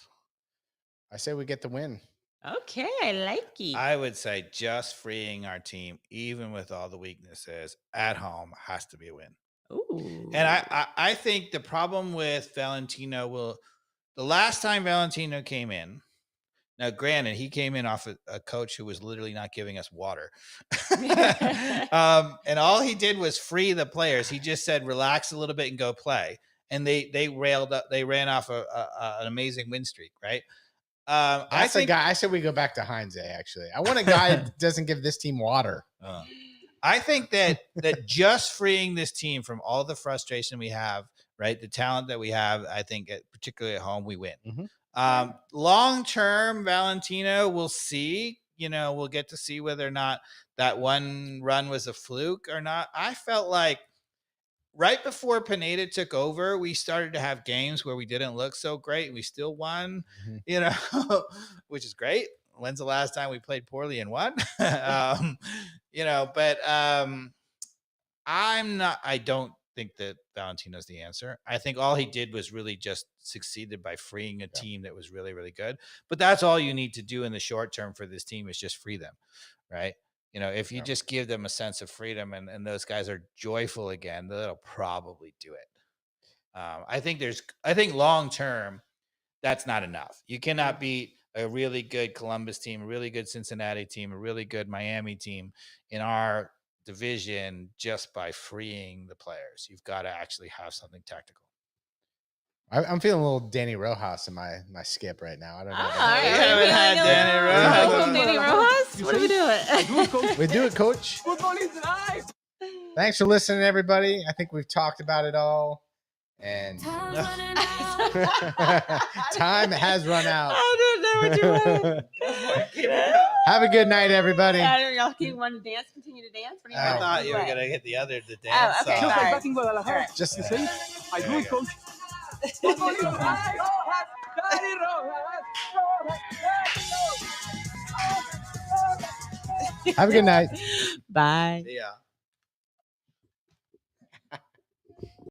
I say we get the win.
Okay, I like it.
I would say just freeing our team, even with all the weaknesses, at home has to be a win.
Ooh.
And I think the problem with Valentino the last time Valentino came in, now granted, he came in off a coach who was literally not giving us water. And all he did was free the players. He just said, relax a little bit and go play. And they ran off an amazing win streak, right?
I said we go back to Heinze, actually. I want a guy that doesn't give this team water.
I think that just freeing this team from all the frustration we have, right, the talent that we have, I think particularly at home, we win.
Mm-hmm.
Long term, Valentino, we'll see. We'll get to see whether or not that one run was a fluke or not. I felt like right before Pineda took over, we started to have games where we didn't look so great. We still won, which is great. When's the last time we played poorly and won? But I don't think that Valentino's the answer. I think all he did was really just succeeded by freeing a team that was really, really good. But that's all you need to do in the short term for this team is just free them, right? If you just give them a sense of freedom and those guys are joyful again, that'll probably do it. I think long term, that's not enough. You cannot beat a really good Columbus team, a really good Cincinnati team, a really good Miami team in our division just by freeing the players. You've got to actually have something tactical.
I'm feeling a little Danny Rojas in my skip right now. I don't know.
We haven't had Danny Rojas.
What are we doing?
We do it, Coach. Thanks for listening, everybody. I think we've talked about it all. And time has run out.
I don't know what you want.
Have a good night, everybody.
Y'all want to dance? Continue to dance? What do you
I
want?
thought you were going to hit the other the dance.
Oh, okay.
song.
Sorry.
Just
I do it, Coach.
have a good night.
Bye.
Yeah.